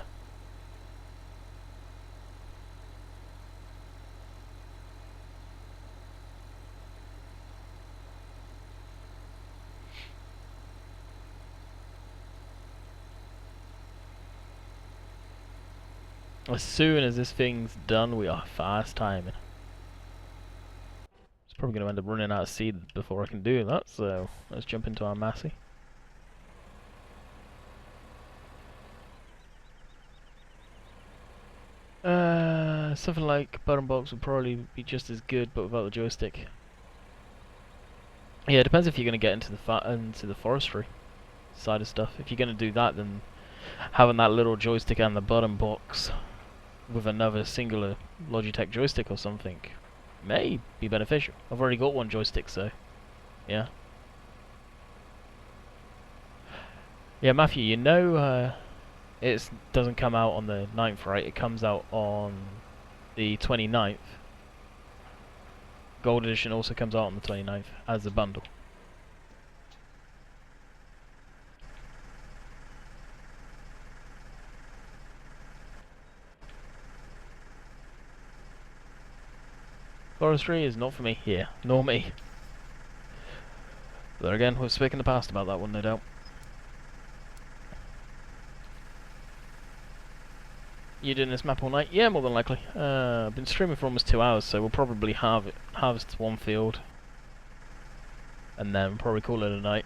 As soon as this thing's done, we are fast timing. It's probably going to end up running out of seed before I can do that, so let's jump into our Massey. Something like button box would probably be just as good, but without the joystick. Yeah, it depends if you're going to get into the forestry side of stuff. If you're going to do that, then having that little joystick and the button box with another singular Logitech joystick or something may be beneficial. I've already got one joystick, so yeah. Yeah, Matthew, you know it doesn't come out on the 9th, right? It comes out on the 29th. Gold Edition also comes out on the 29th as a bundle. Forestry is not for me here, nor me. But again, we've spoken in the past about that one, no doubt. You doing this map all night? Yeah, more than likely. I've been streaming for almost 2 hours, so we'll probably harvest one field, and then probably call it a night.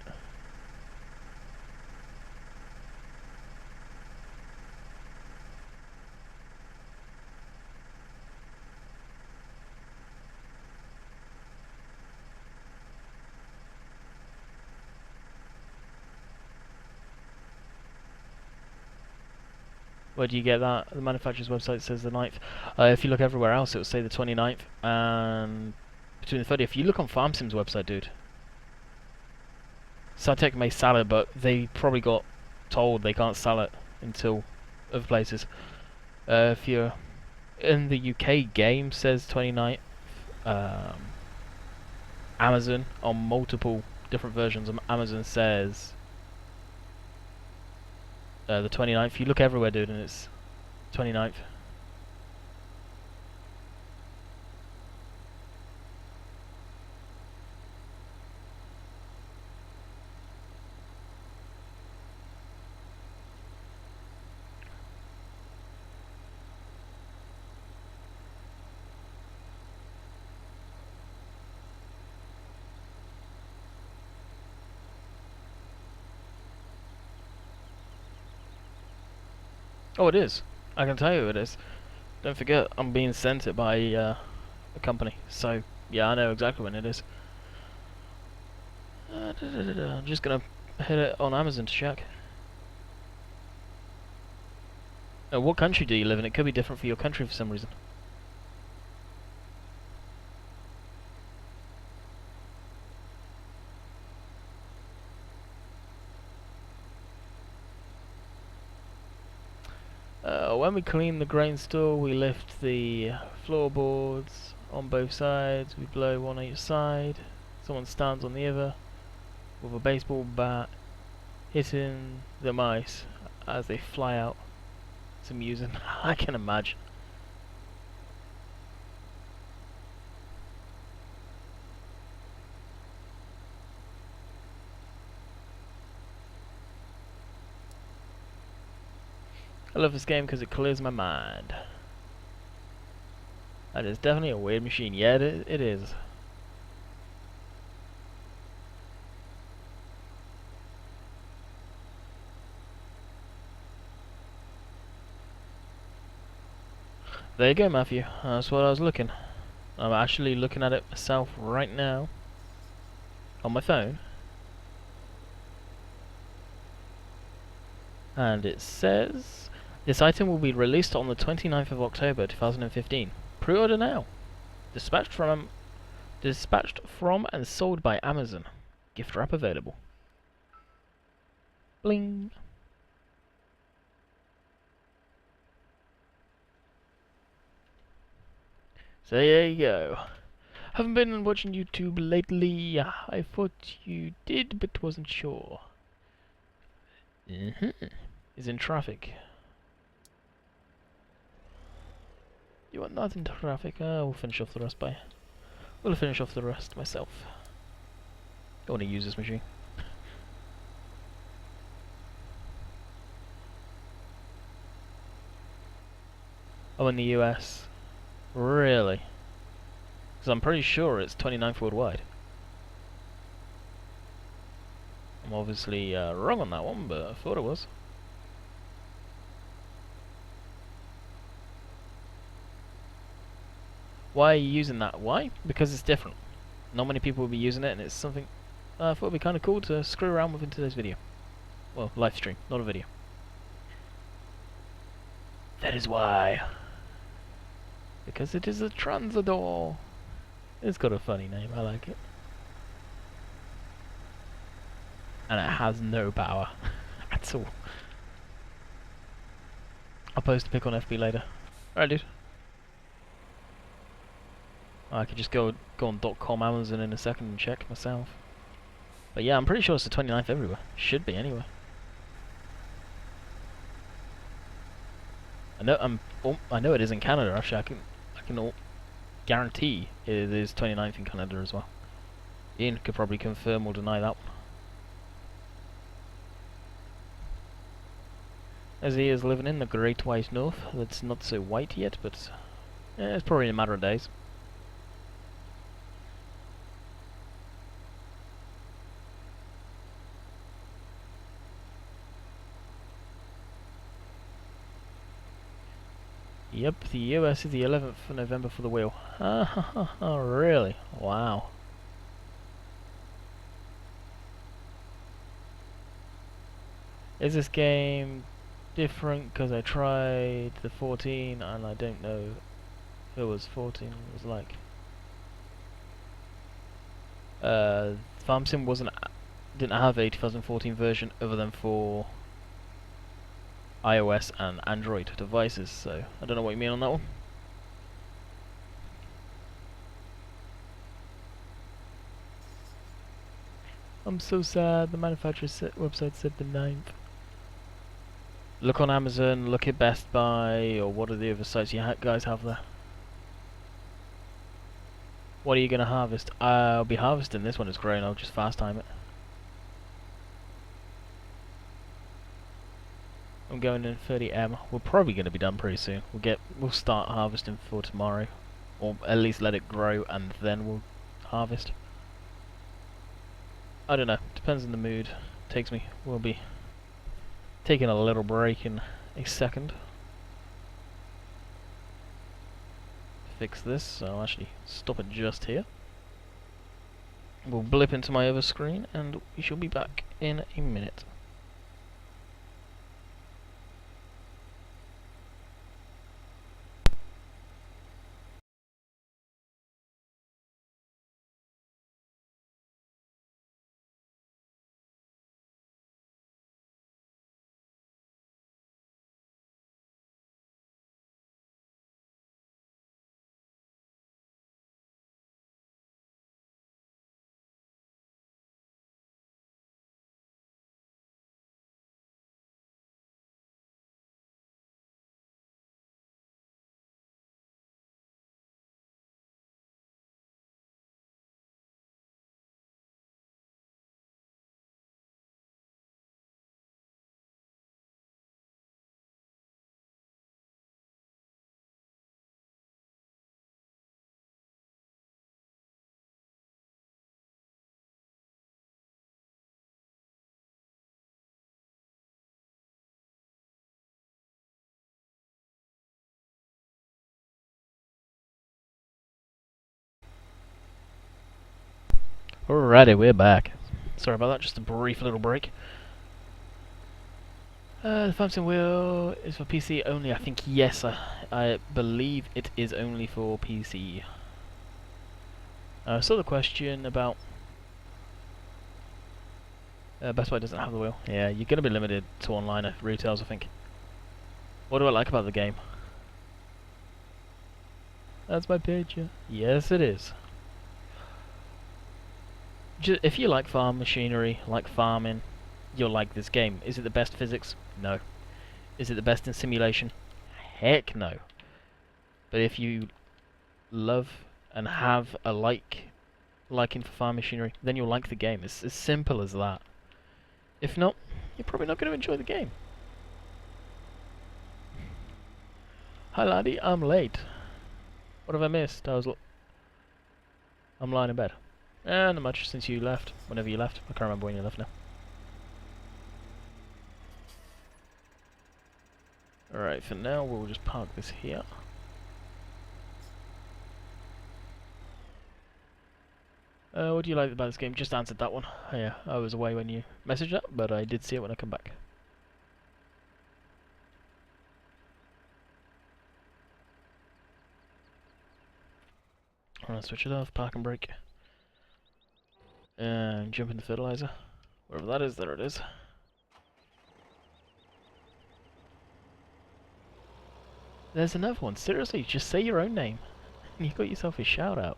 Where do you get that? The manufacturer's website says the 9th. If you look everywhere else, it will say the 29th, and between the 30th. If you look on FarmSim's website, dude, Satec may sell it, but they probably got told they can't sell it until other places. If you're in the UK, Game says 29th. Amazon, on multiple different versions of Amazon, says the 29th. You look everywhere, dude, and it's 29th. Oh, it is. I can tell you it is. Don't forget, I'm being sent it by a company. So, yeah, I know exactly when it is. I'm just going to hit it on Amazon to check. What country do you live in? It could be different for your country for some reason. When we clean the grain store, we lift the floorboards on both sides. We blow one on each side. Someone stands on the other with a baseball bat, hitting the mice as they fly out. It's amusing. I can imagine. I love this game because it clears my mind. That is definitely a weird machine. Yeah, it is. There you go, Matthew. That's what I was looking. I'm actually looking at it myself right now on my phone. And it says this item will be released on the 29th of October 2015. Pre-order now. Dispatched from and sold by Amazon. Gift wrap available. Bling. So there you go. Haven't been watching YouTube lately. I thought you did, but wasn't sure. Is in traffic. You are not in traffic. We'll finish off the rest by. We'll finish off the rest myself. I want to use this machine. Oh, in the US. Really? Because I'm pretty sure it's 29th worldwide. I'm obviously wrong on that one, but I thought it was. Why are you using that? Why? Because it's different. Not many people will be using it, and it's something I thought would be kind of cool to screw around with in today's video. Well, live stream, not a video. That is why. Because it is a Transador. It's got a funny name, I like it. And it has no power at all. I'll post a pic on FB later. Alright, dude. I could just go on .com Amazon in a second and check myself. But yeah, I'm pretty sure it's the 29th everywhere. Should be anyway. I know it is in Canada. Actually, I can guarantee it is 29th in Canada as well. Ian could probably confirm or deny that one. As he is living in the Great White North, that's not so white yet, but it's probably in a matter of days. Yep, the US is the 11th of November for the wheel. Oh, really? Wow. Is this game different? Because I tried the 14 and I don't know if it was 14 was like. FarmSim didn't have a 2014 version other than for iOS and Android devices, so I don't know what you mean on that one. I'm so sad, the manufacturer's website said the 9th. Look on Amazon, look at Best Buy, or what are the other sites you guys have there? What are you going to harvest? I'll be harvesting this when it's growing, I'll just fast time it. I'm going in 30M. We're probably going to be done pretty soon. We'll start harvesting for tomorrow, or at least let it grow and then we'll harvest. I don't know. Depends on the mood. Takes me. We'll be taking a little break in a second. Fix this. So I'll actually stop it just here. We'll blip into my other screen and we shall be back in a minute. Alrighty, we're back. Sorry about that, just a brief little break. The FarmSim wheel is for PC only. I think yes, I believe it is only for PC. I saw the question about Best Buy doesn't have the wheel. Yeah, you're going to be limited to online retails, I think. What do I like about the game? That's my picture. Yes, it is. If you like farm machinery, like farming, you'll like this game. Is it the best physics? No. Is it the best in simulation? Heck no. But if you love and have a liking for farm machinery, then you'll like the game. It's as simple as that. If not, you're probably not going to enjoy the game. Hi laddie, I'm late. What have I missed? I'm lying in bed. Not much since you left. Whenever you left. I can't remember when you left now. Alright, for now we'll just park this here. What do you like about this game? Just answered that one. Yeah, I was away when you messaged that, but I did see it when I come back. I'm gonna switch it off, park and brake. And jump into fertilizer. Wherever that is, there it is. There's another one. Seriously, just say your own name. And you got yourself a shout out.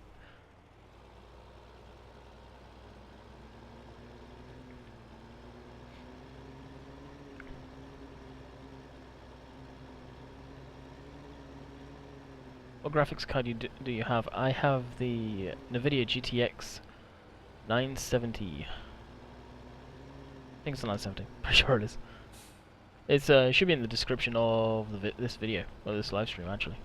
What graphics card do you have? I have the NVIDIA GTX 970. I think it's a 970. Pretty sure it is. It's it should be in the description of this video, or this live stream actually.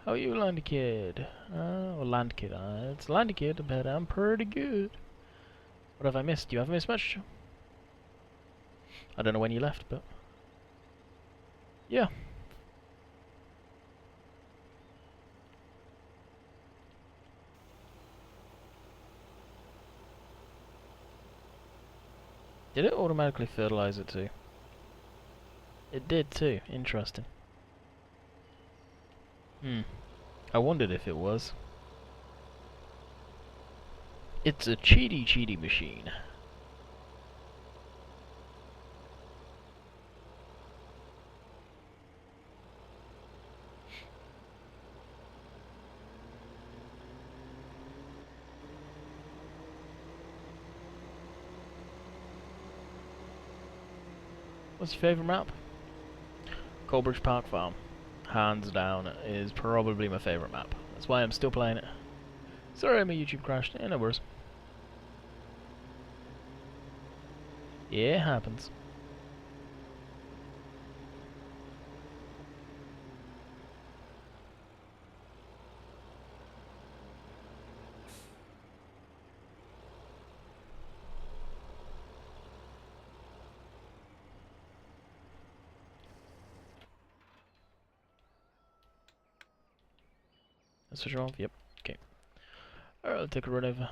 How are you, Landy Kid? Or Land Kid. It's Landy Kid, but I'm pretty good. What have I missed? You haven't missed much? I don't know when you left, but... yeah. Did it automatically fertilize it too? It did too. Interesting. I wondered if it was. It's a cheaty machine. What's your favourite map? Coldbridge Park Farm. Hands down, is probably my favourite map. That's why I'm still playing it. Sorry my YouTube crashed. No worries. Yeah, it happens. Switch it off? Yep. Okay. Alright, I'll take a run over.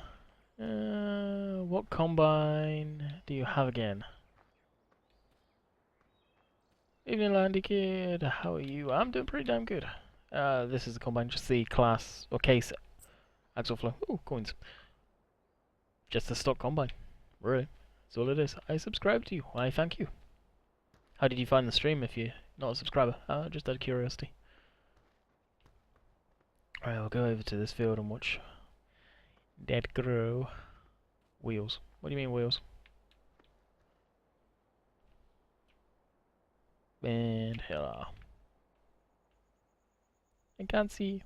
What combine do you have again? Evening, Landy Kid. How are you? I'm doing pretty damn good. This is the combine, just the class or case axle flow. Ooh, coins. Just a stock combine. Really. That's all it is. I subscribe to you. I thank you. How did you find the stream if you're not a subscriber? Just out of curiosity. Alright, I'll go over to this field and watch that grow. Wheels. What do you mean wheels? And hello. I can't see.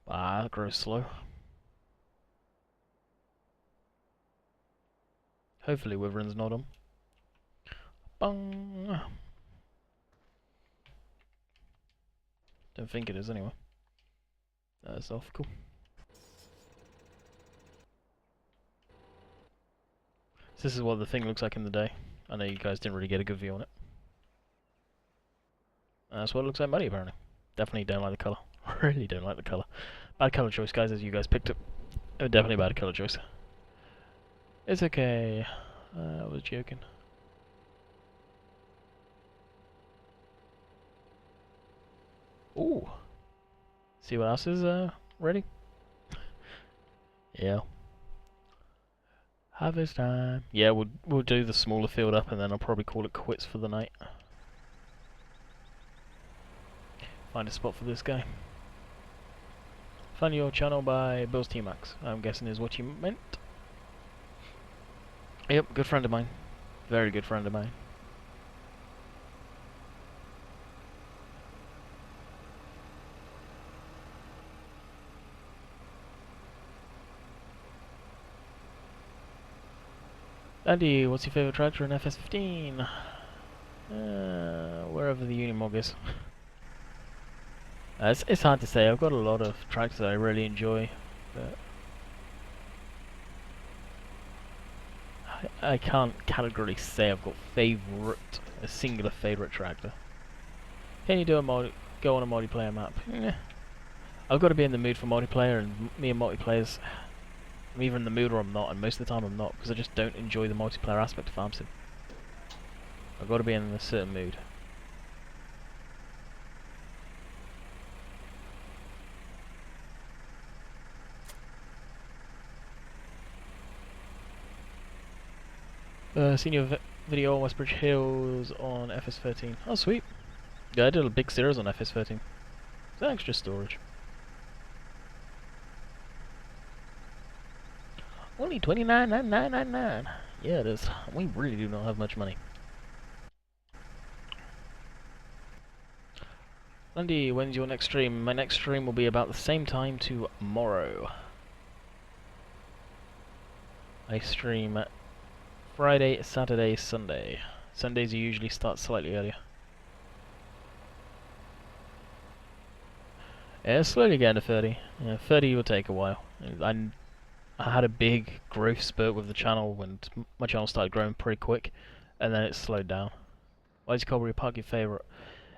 That grows slow. Hopefully Wyvern's not on. Bung. Don't think it is anyway. That's off. Cool. So this is what the thing looks like in the day. I know you guys didn't really get a good view on it. That's what it looks like muddy apparently. Definitely don't like the colour. Really don't like the colour. Bad colour choice, guys, as you guys picked it. Definitely bad colour choice. It's okay. I was joking. Ooh. See what else is ready? Yeah. Harvest time. Yeah, we'll do the smaller field up, and then I'll probably call it quits for the night. Find a spot for this guy. Find your channel by Bill's T-Max, I'm guessing is what you meant. Yep, good friend of mine. Very good friend of mine. Andy, what's your favourite tractor in FS15? Wherever the Unimog is. It's hard to say. I've got a lot of tracks that I really enjoy, but I can't categorically say I've got a singular favourite tractor. Can you do go on a multiplayer map? Yeah. I've got to be in the mood for multiplayer, and me and multiplayers, I'm either in the mood or I'm not, and most of the time I'm not, because I just don't enjoy the multiplayer aspect of FarmSim. I've got to be in a certain mood. Seen your video on Westbridge Hills on FS13. Oh, sweet. Yeah, I did a big series on FS13. It's extra storage. Only $29.99.99. Yeah, it is. We really do not have much money. Lundy, when's your next stream? My next stream will be about the same time tomorrow. I stream Friday, Saturday, Sunday. Sundays you usually start slightly earlier. Yeah, slowly getting to 30. Yeah, 30 will take a while. I had a big growth spurt with the channel when my channel started growing pretty quick, and then it slowed down. Why is Colbury Park your favourite?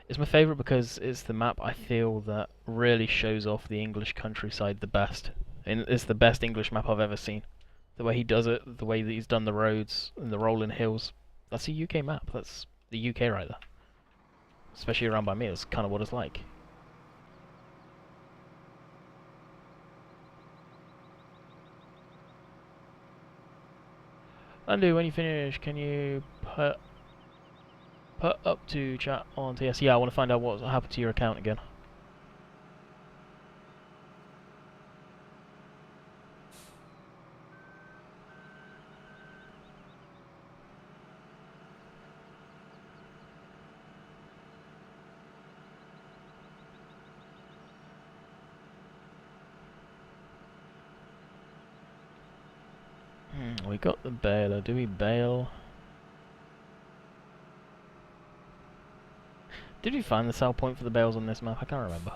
It's my favourite because it's the map I feel that really shows off the English countryside the best. And it's the best English map I've ever seen. The way he does it, the way that he's done the roads and the rolling hills. That's a UK map. That's the UK right there. Especially around by me, that's kind of what it's like. Andy, when you finish, can you put up to chat on TS? Yeah, I want to find out what happened to your account again. We got the baler. Do we bale? Did we find the sell point for the bales on this map? I can't remember.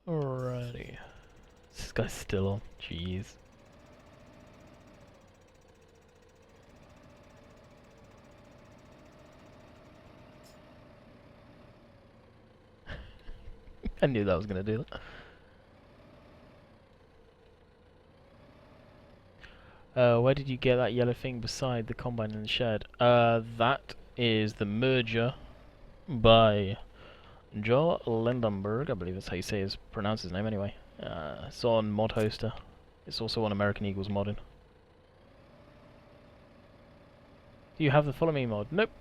Alrighty. This guy's still on. Jeez. I knew that was going to do that. Where did you get that yellow thing beside the combine in the shed? That is the merger by Joe Lindenberg, I believe that's how you pronounce his name anyway. It's on Mod Hoster. It's also on American Eagles modding. Do you have the follow me mod? Nope.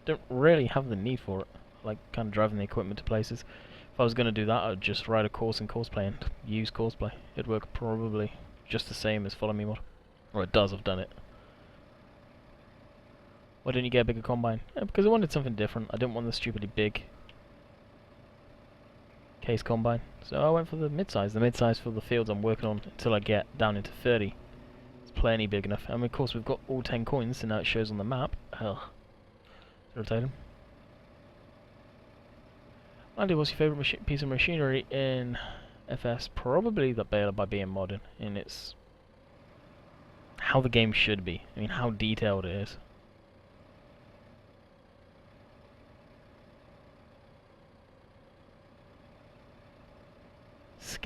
Don't really have the need for it. I like kind of driving the equipment to places. If I was going to do that, I'd just write a course in Courseplay and use Courseplay. It'd work probably just the same as follow me mod. Or it does, I've done it. Why didn't you get a bigger combine? Yeah, because I wanted something different. I didn't want the stupidly big case combine. So I went for the mid-size. The mid-size for the fields I'm working on until I get down into 30. It's plenty big enough. And of course we've got all 10 coins, so now it shows on the map. Ugh. Rotate them. Andy, what's your favourite piece of machinery in FS? Probably the baler by being modern. And it's how the game should be. I mean, how detailed it is.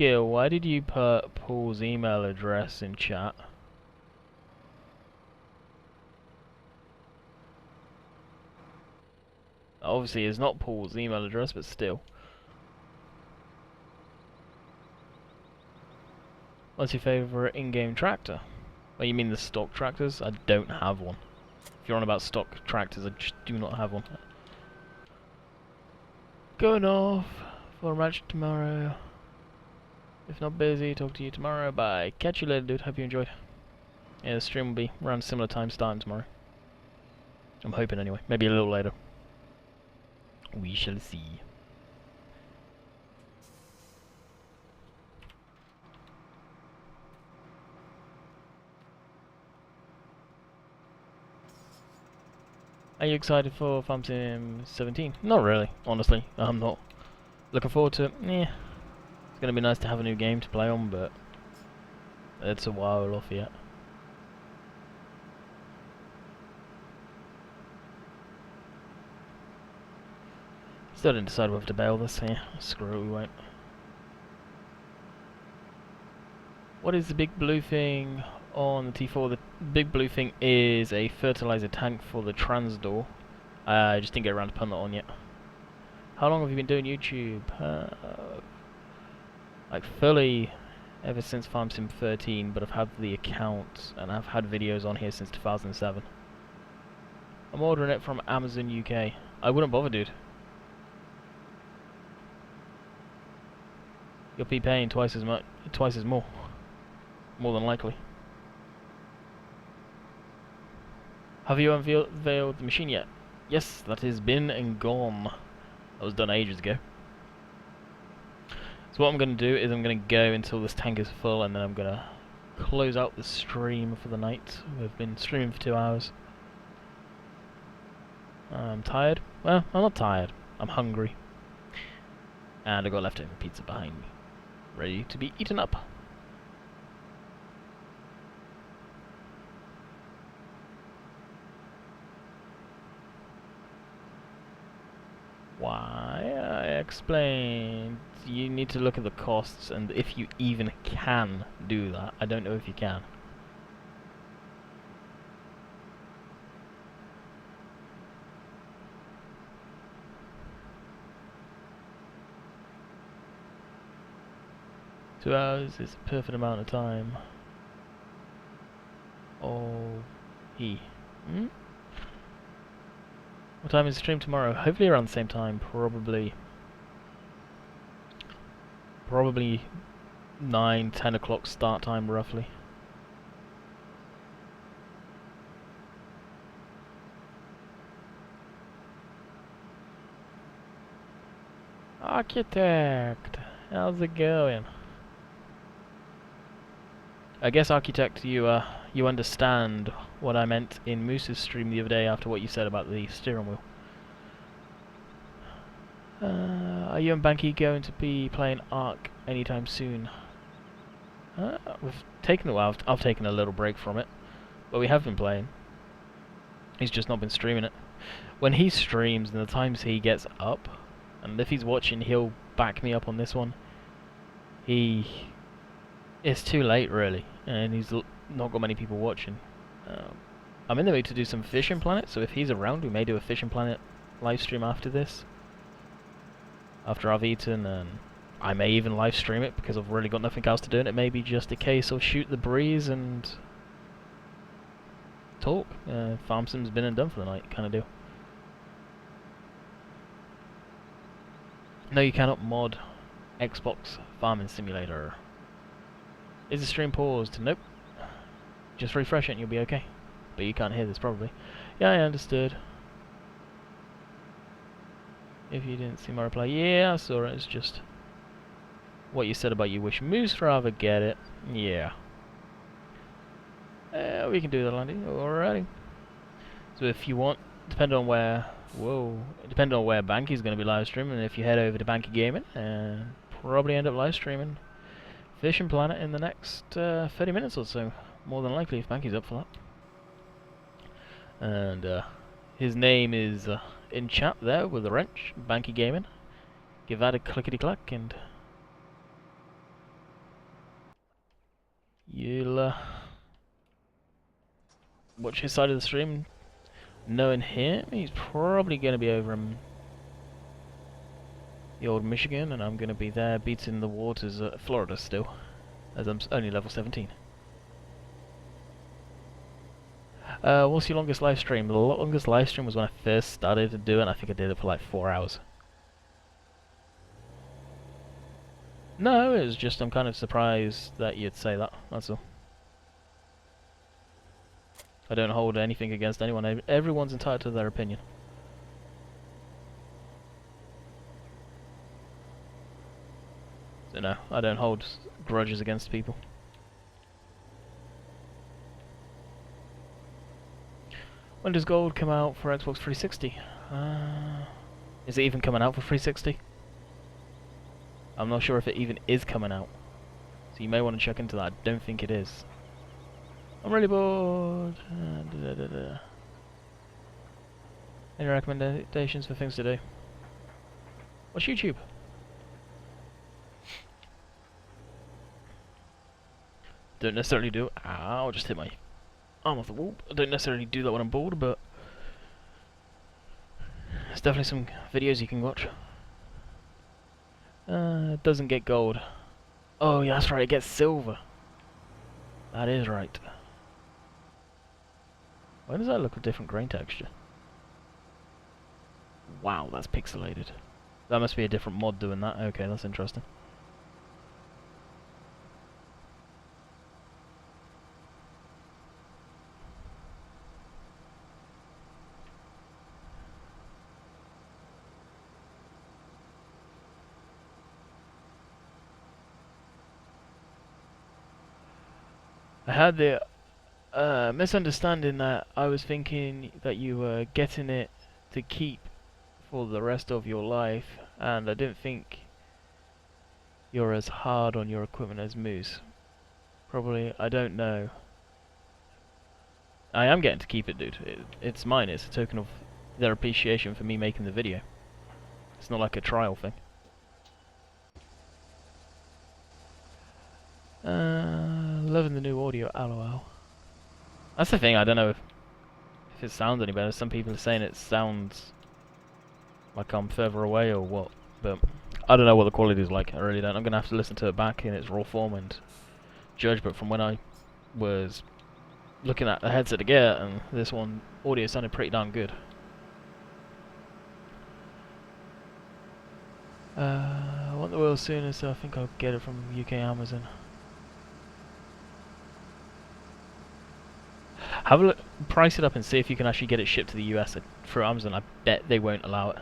Skill, why did you put Paul's email address in chat? Obviously, it's not Paul's email address, but still. What's your favourite in-game tractor? Oh, you mean the stock tractors? I don't have one. If you're on about stock tractors, I just do not have one. Going off for a match tomorrow. If not busy, talk to you tomorrow. Bye. Catch you later, dude. Hope you enjoyed. Yeah, the stream will be around similar time starting tomorrow. I'm hoping anyway. Maybe a little later. We shall see. Are you excited for Farm Sim 17? Not really, honestly. I'm not. Looking forward to it? Yeah. It's gonna be nice to have a new game to play on, but it's a while off yet. Still didn't decide whether to bail this. Yeah, screw it, we won't. What is the big blue thing on the T4? The big blue thing is a fertilizer tank for the Transador. I just didn't get around to putting that on yet. How long have you been doing YouTube? Like fully ever since Farm Sim 13, but I've had the account and I've had videos on here since 2007. I'm ordering it from Amazon UK. I wouldn't bother, dude. You'll be paying twice as more than likely. Have you unveiled the machine yet? Yes, that has been and gone. That was done ages ago. So what I'm going to do is I'm going to go until this tank is full, and then I'm going to close out the stream for the night. We've been streaming for 2 hours. I'm tired. Well, I'm not tired. I'm hungry. And I got leftover pizza behind me, ready to be eaten up. Why? I explained. You need to look at the costs and if you even can do that. I don't know if you can. Two hours is a perfect amount of time. Oh, What time is the stream tomorrow? Hopefully around the same time. Probably 9, 10 o'clock start time roughly. Architect, how's it going? I guess Architect, you understand what I meant in Moose's stream the other day after what you said about the steering wheel. Are you and Banky going to be playing Ark anytime soon? We've taken a while. I've taken a little break from it, but we have been playing. He's just not been streaming it. When he streams and the times he gets up, and if he's watching, he'll back me up on this one. It's too late, really, and he's not got many people watching. I'm in the mood to do some Fishing Planet, so if he's around, we may do a Fishing Planet live stream after this. After I've eaten, and I may even live stream it because I've really got nothing else to do, and it may be just a case of shoot the breeze and talk. Farm Sim's been and done for the night, kind of deal. No, you cannot mod Xbox Farming Simulator. Is the stream paused? Nope. Just refresh it and you'll be okay. But you can't hear this probably. Yeah, I understood. If you didn't see my reply, yeah, I saw it. It's just what you said about you wish Moose rather get it. Yeah. We can do that, Landy. Alrighty. So if you want, depending on where Banky's going to be live streaming, if you head over to Banky Gaming, and probably end up live streaming Fishing Planet in the next 30 minutes or so, more than likely, if Banky's up for that. And his name is in chat there with the wrench, Banky Gaming. Give that a clickety-clack and You'll watch his side of the stream. Knowing him, he's probably going to be over in the old Michigan, and I'm going to be there beating the waters at Florida still, as I'm only level 17. What's your longest live stream? The longest live stream was when I first started to do it, and I think I did it for like 4 hours. No, it was just I'm kind of surprised that you'd say that, that's all. I don't hold anything against anyone, everyone's entitled to their opinion. So no, I don't hold grudges against people. When does gold come out for Xbox 360? Is it even coming out for 360? I'm not sure if it even is coming out. So you may want to check into that. I don't think it is. I'm really bored. Any recommendations for things to do? What's YouTube? Don't necessarily do it. Ow, just hit my arm off the wall. I don't necessarily do that when I'm bored, but there's definitely some videos you can watch. It doesn't get gold. Oh yeah, that's right, it gets silver. That is right. Why does that look a different grain texture? Wow, that's pixelated. That must be a different mod doing that. Okay, that's interesting. I had the misunderstanding that I was thinking that you were getting it to keep for the rest of your life, and I didn't think you're as hard on your equipment as Moose. Probably, I don't know. I am getting to keep it, dude. It's mine. It's a token of their appreciation for me making the video. It's not like a trial thing. Loving the new audio, lol. That's the thing, I don't know if it sounds any better. Some people are saying it sounds like I'm further away or what, but I don't know what the quality is like, I really don't. I'm going to have to listen to it back in its raw form and judge, but from when I was looking at the headset to get, and this one, audio sounded pretty darn good. I want the wheel sooner, so I think I'll get it from UK Amazon. Have a look, price it up and see if you can actually get it shipped to the US through Amazon. I bet they won't allow it.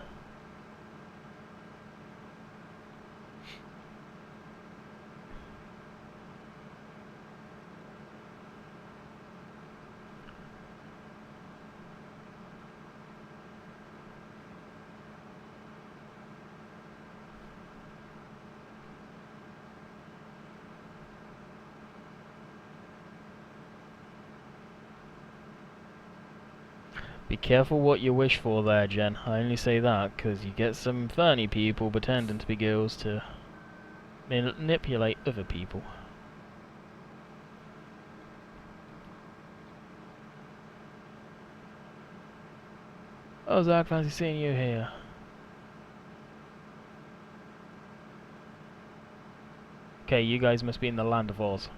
Be careful what you wish for there, Jen. I only say that because you get some funny people pretending to be girls to manipulate other people. Oh, Zach, fancy seeing you here. Okay, you guys must be in the land of Oz.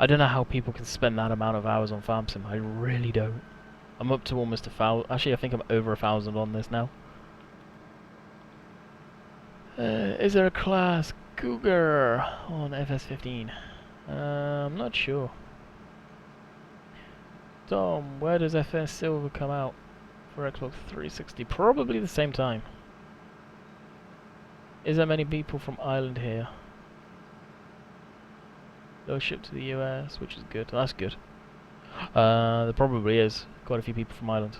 I don't know how people can spend that amount of hours on Farm Sim. I really don't. I'm up to almost 1,000. Actually, I think I'm over 1,000 on this now. Is there a class Cougar on FS15? I'm not sure. Tom, where does FS Silver come out for Xbox 360? Probably the same time. Is there many people from Ireland here? They'll ship to the US, which is good. That's good. There probably is quite a few people from Ireland.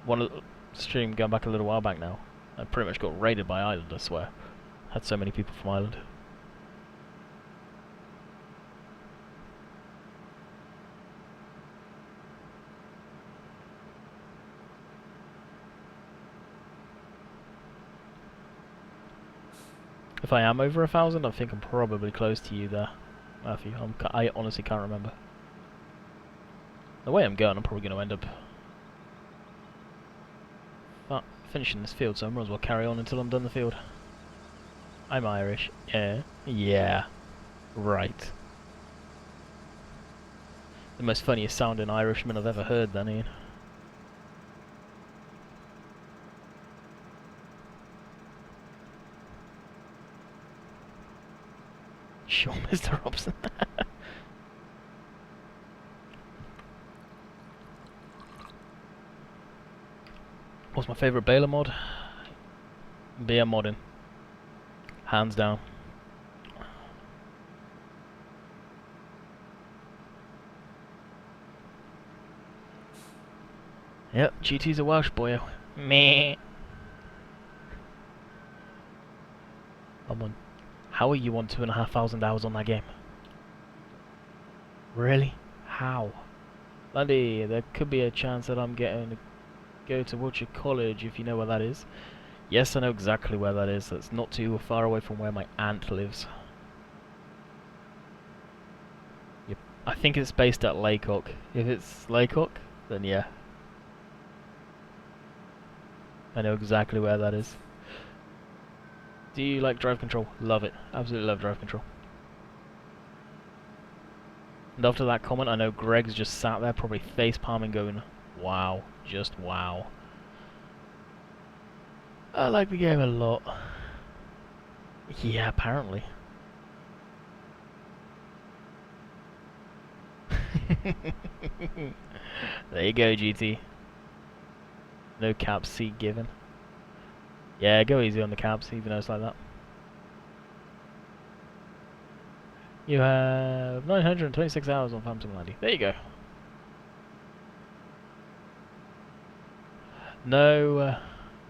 One of the stream going back a little while back now, I pretty much got raided by Ireland, I swear. Had so many people from Ireland. If I am over 1,000, I think I'm probably close to you there, Matthew. I honestly can't remember. The way I'm going, I'm probably going to end up finishing this field, so I might as well carry on until I'm done the field. I'm Irish. Yeah. Yeah. Right. The most funniest sounding Irishman I've ever heard, then, Ian. Sure, Mr. Robson. What's my favourite Baylor mod? BM modding. Hands down. Yep, GT's a Welsh boy. Meh. I'm on. How are you on 2,500 hours on that game? Really? How? Bloody, there could be a chance that I'm getting to go to Wiltshire College, if you know where that is. Yes, I know exactly where that is. That's not too far away from where my aunt lives. Yep. I think it's based at Laycock. If it's Laycock, then yeah. I know exactly where that is. Do you like Drive Control? Love it. Absolutely love Drive Control. And after that comment, I know Greg's just sat there probably face palming going, wow, just wow. I like the game a lot. Yeah, apparently. There you go, GT. No cap seat given. Yeah, go easy on the caps, even though it's like that. You have 926 hours on Phantom Landy. There you go. No,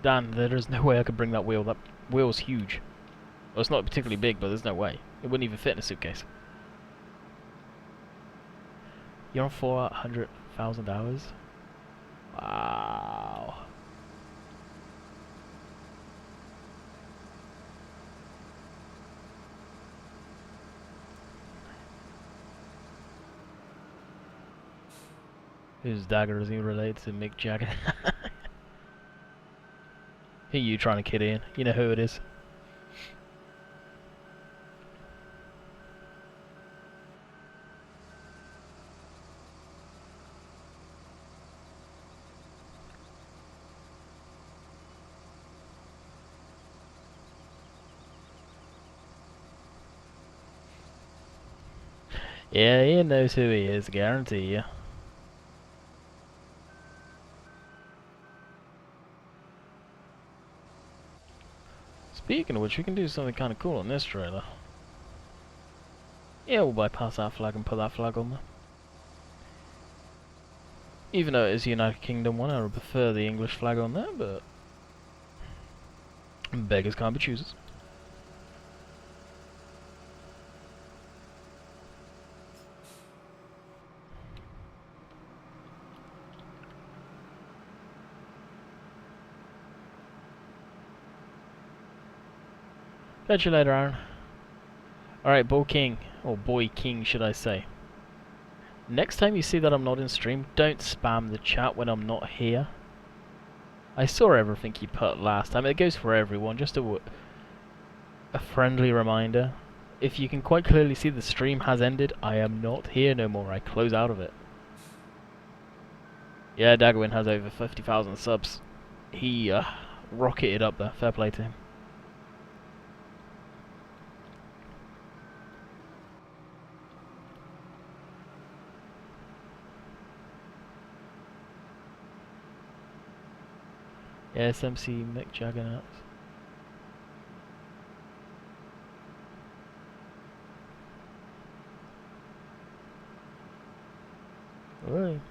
Dan, there is no way I could bring that wheel. That wheel's huge. Well, it's not particularly big, but there's no way. It wouldn't even fit in a suitcase. You're on 400,000 hours? Wow. Whose dagger is he related to Mick Jagger? Who are you trying to kid in? You know who it is. Yeah, Ian knows who he is, guarantee you. Speaking of which, we can do something kind of cool on this trailer. Yeah, we'll bypass that flag and put that flag on there. Even though it is a United Kingdom one, I would prefer the English flag on there, but beggars can't be choosers. Catch you later, Aaron. Alright, Boy King, or Boy King should I say. Next time you see that I'm not in stream, don't spam the chat when I'm not here. I saw everything you put last time. It goes for everyone, just a friendly reminder. If you can quite clearly see the stream has ended, I am not here no more. I close out of it. Yeah, Daggerwin has over 50,000 subs. He rocketed up there. Fair play to him. Yeah, SMC Mick Jagger. Right.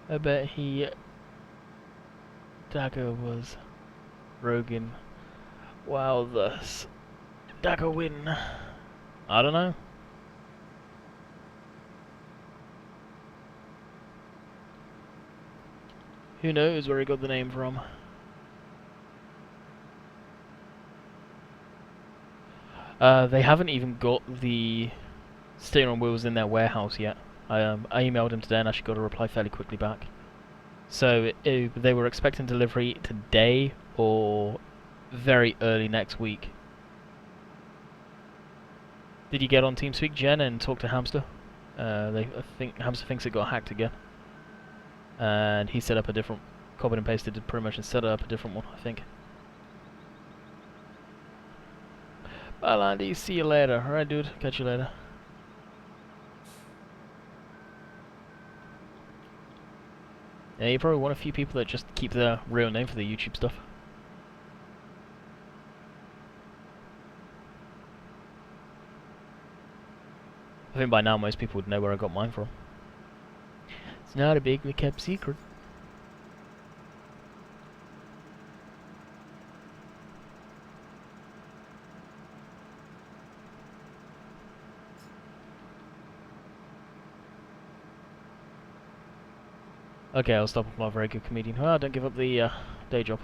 I bet he Dagger was Rogan. Wow, thus Dagger win. I don't know. Who knows where he got the name from? They haven't even got the steering wheels in their warehouse yet. I emailed him today and actually got a reply fairly quickly back. So they were expecting delivery today or very early next week. Did you get on TeamSpeak, Jen, and talk to Hamster? I think Hamster thinks it got hacked again, and he set up a different, copied and pasted it pretty much, and set up a different one, I think. Bye, Landy. See you later. All right, dude. Catch you later. Yeah, you're probably one of a few people that just keep their real name for the YouTube stuff. I think by now most people would know where I got mine from. It's not a bigly kept secret. Okay, I'll stop. I'm not a very good comedian. Well, don't give up the day job.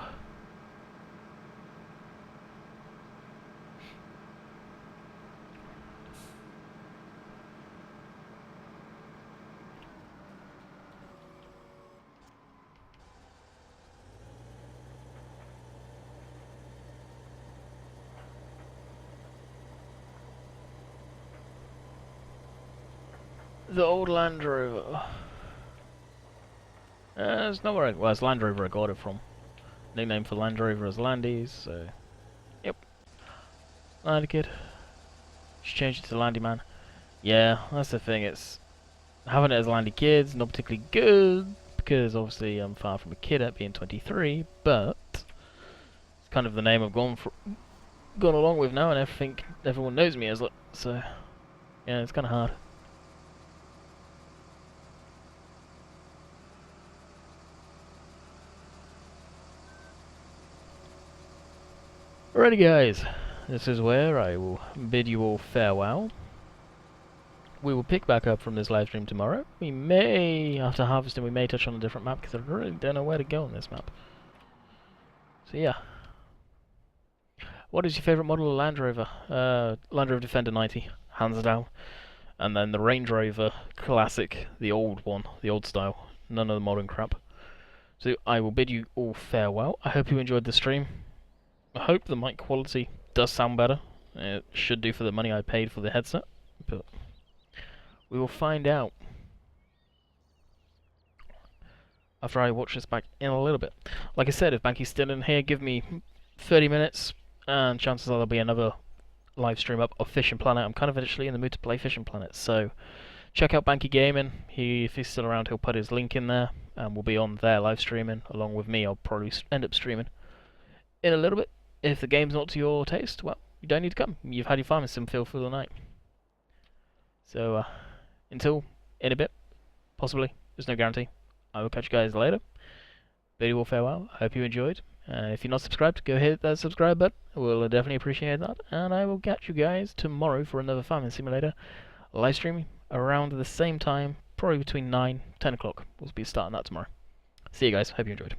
The old Land Rover. It's not where it's Land Rover I got it from. Nickname for Land Rover is Landy's, so... Yep. Landy Kid. Just changed it to Landy Man. Yeah, that's the thing, it's... Having it as Landy Kid's not particularly good, because obviously I'm far from a kid at being 23, but... It's kind of the name I've gone along with now, and everyone knows me as it, so... Yeah, it's kind of hard. Alrighty guys, this is where I will bid you all farewell. We will pick back up from this live stream tomorrow. We may, after harvesting, we may touch on a different map, because I really don't know where to go on this map. So yeah. What is your favourite model of Land Rover? Land Rover Defender 90, hands down. And then the Range Rover Classic, the old one, the old style. None of the modern crap. So I will bid you all farewell. I hope you enjoyed the stream. I hope the mic quality does sound better. It should do for the money I paid for the headset, but we will find out after I watch this back in a little bit. Like I said, if Banky's still in here, give me 30 minutes, and chances are there'll be another live stream up of Fishing Planet. I'm kind of actually in the mood to play Fishing Planet, so check out Banky Gaming. If he's still around, he'll put his link in there, and we'll be on there live streaming along with me. I'll probably end up streaming in a little bit. If the game's not to your taste, well, you don't need to come. You've had your farming sim feel for the night. So, until in a bit, possibly, there's no guarantee. I will catch you guys later. Bid you all farewell. I hope you enjoyed. If you're not subscribed, go hit that subscribe button. We'll definitely appreciate that. And I will catch you guys tomorrow for another farming simulator live streaming around the same time, probably between 9 and 10 o'clock. We'll be starting that tomorrow. See you guys. Hope you enjoyed.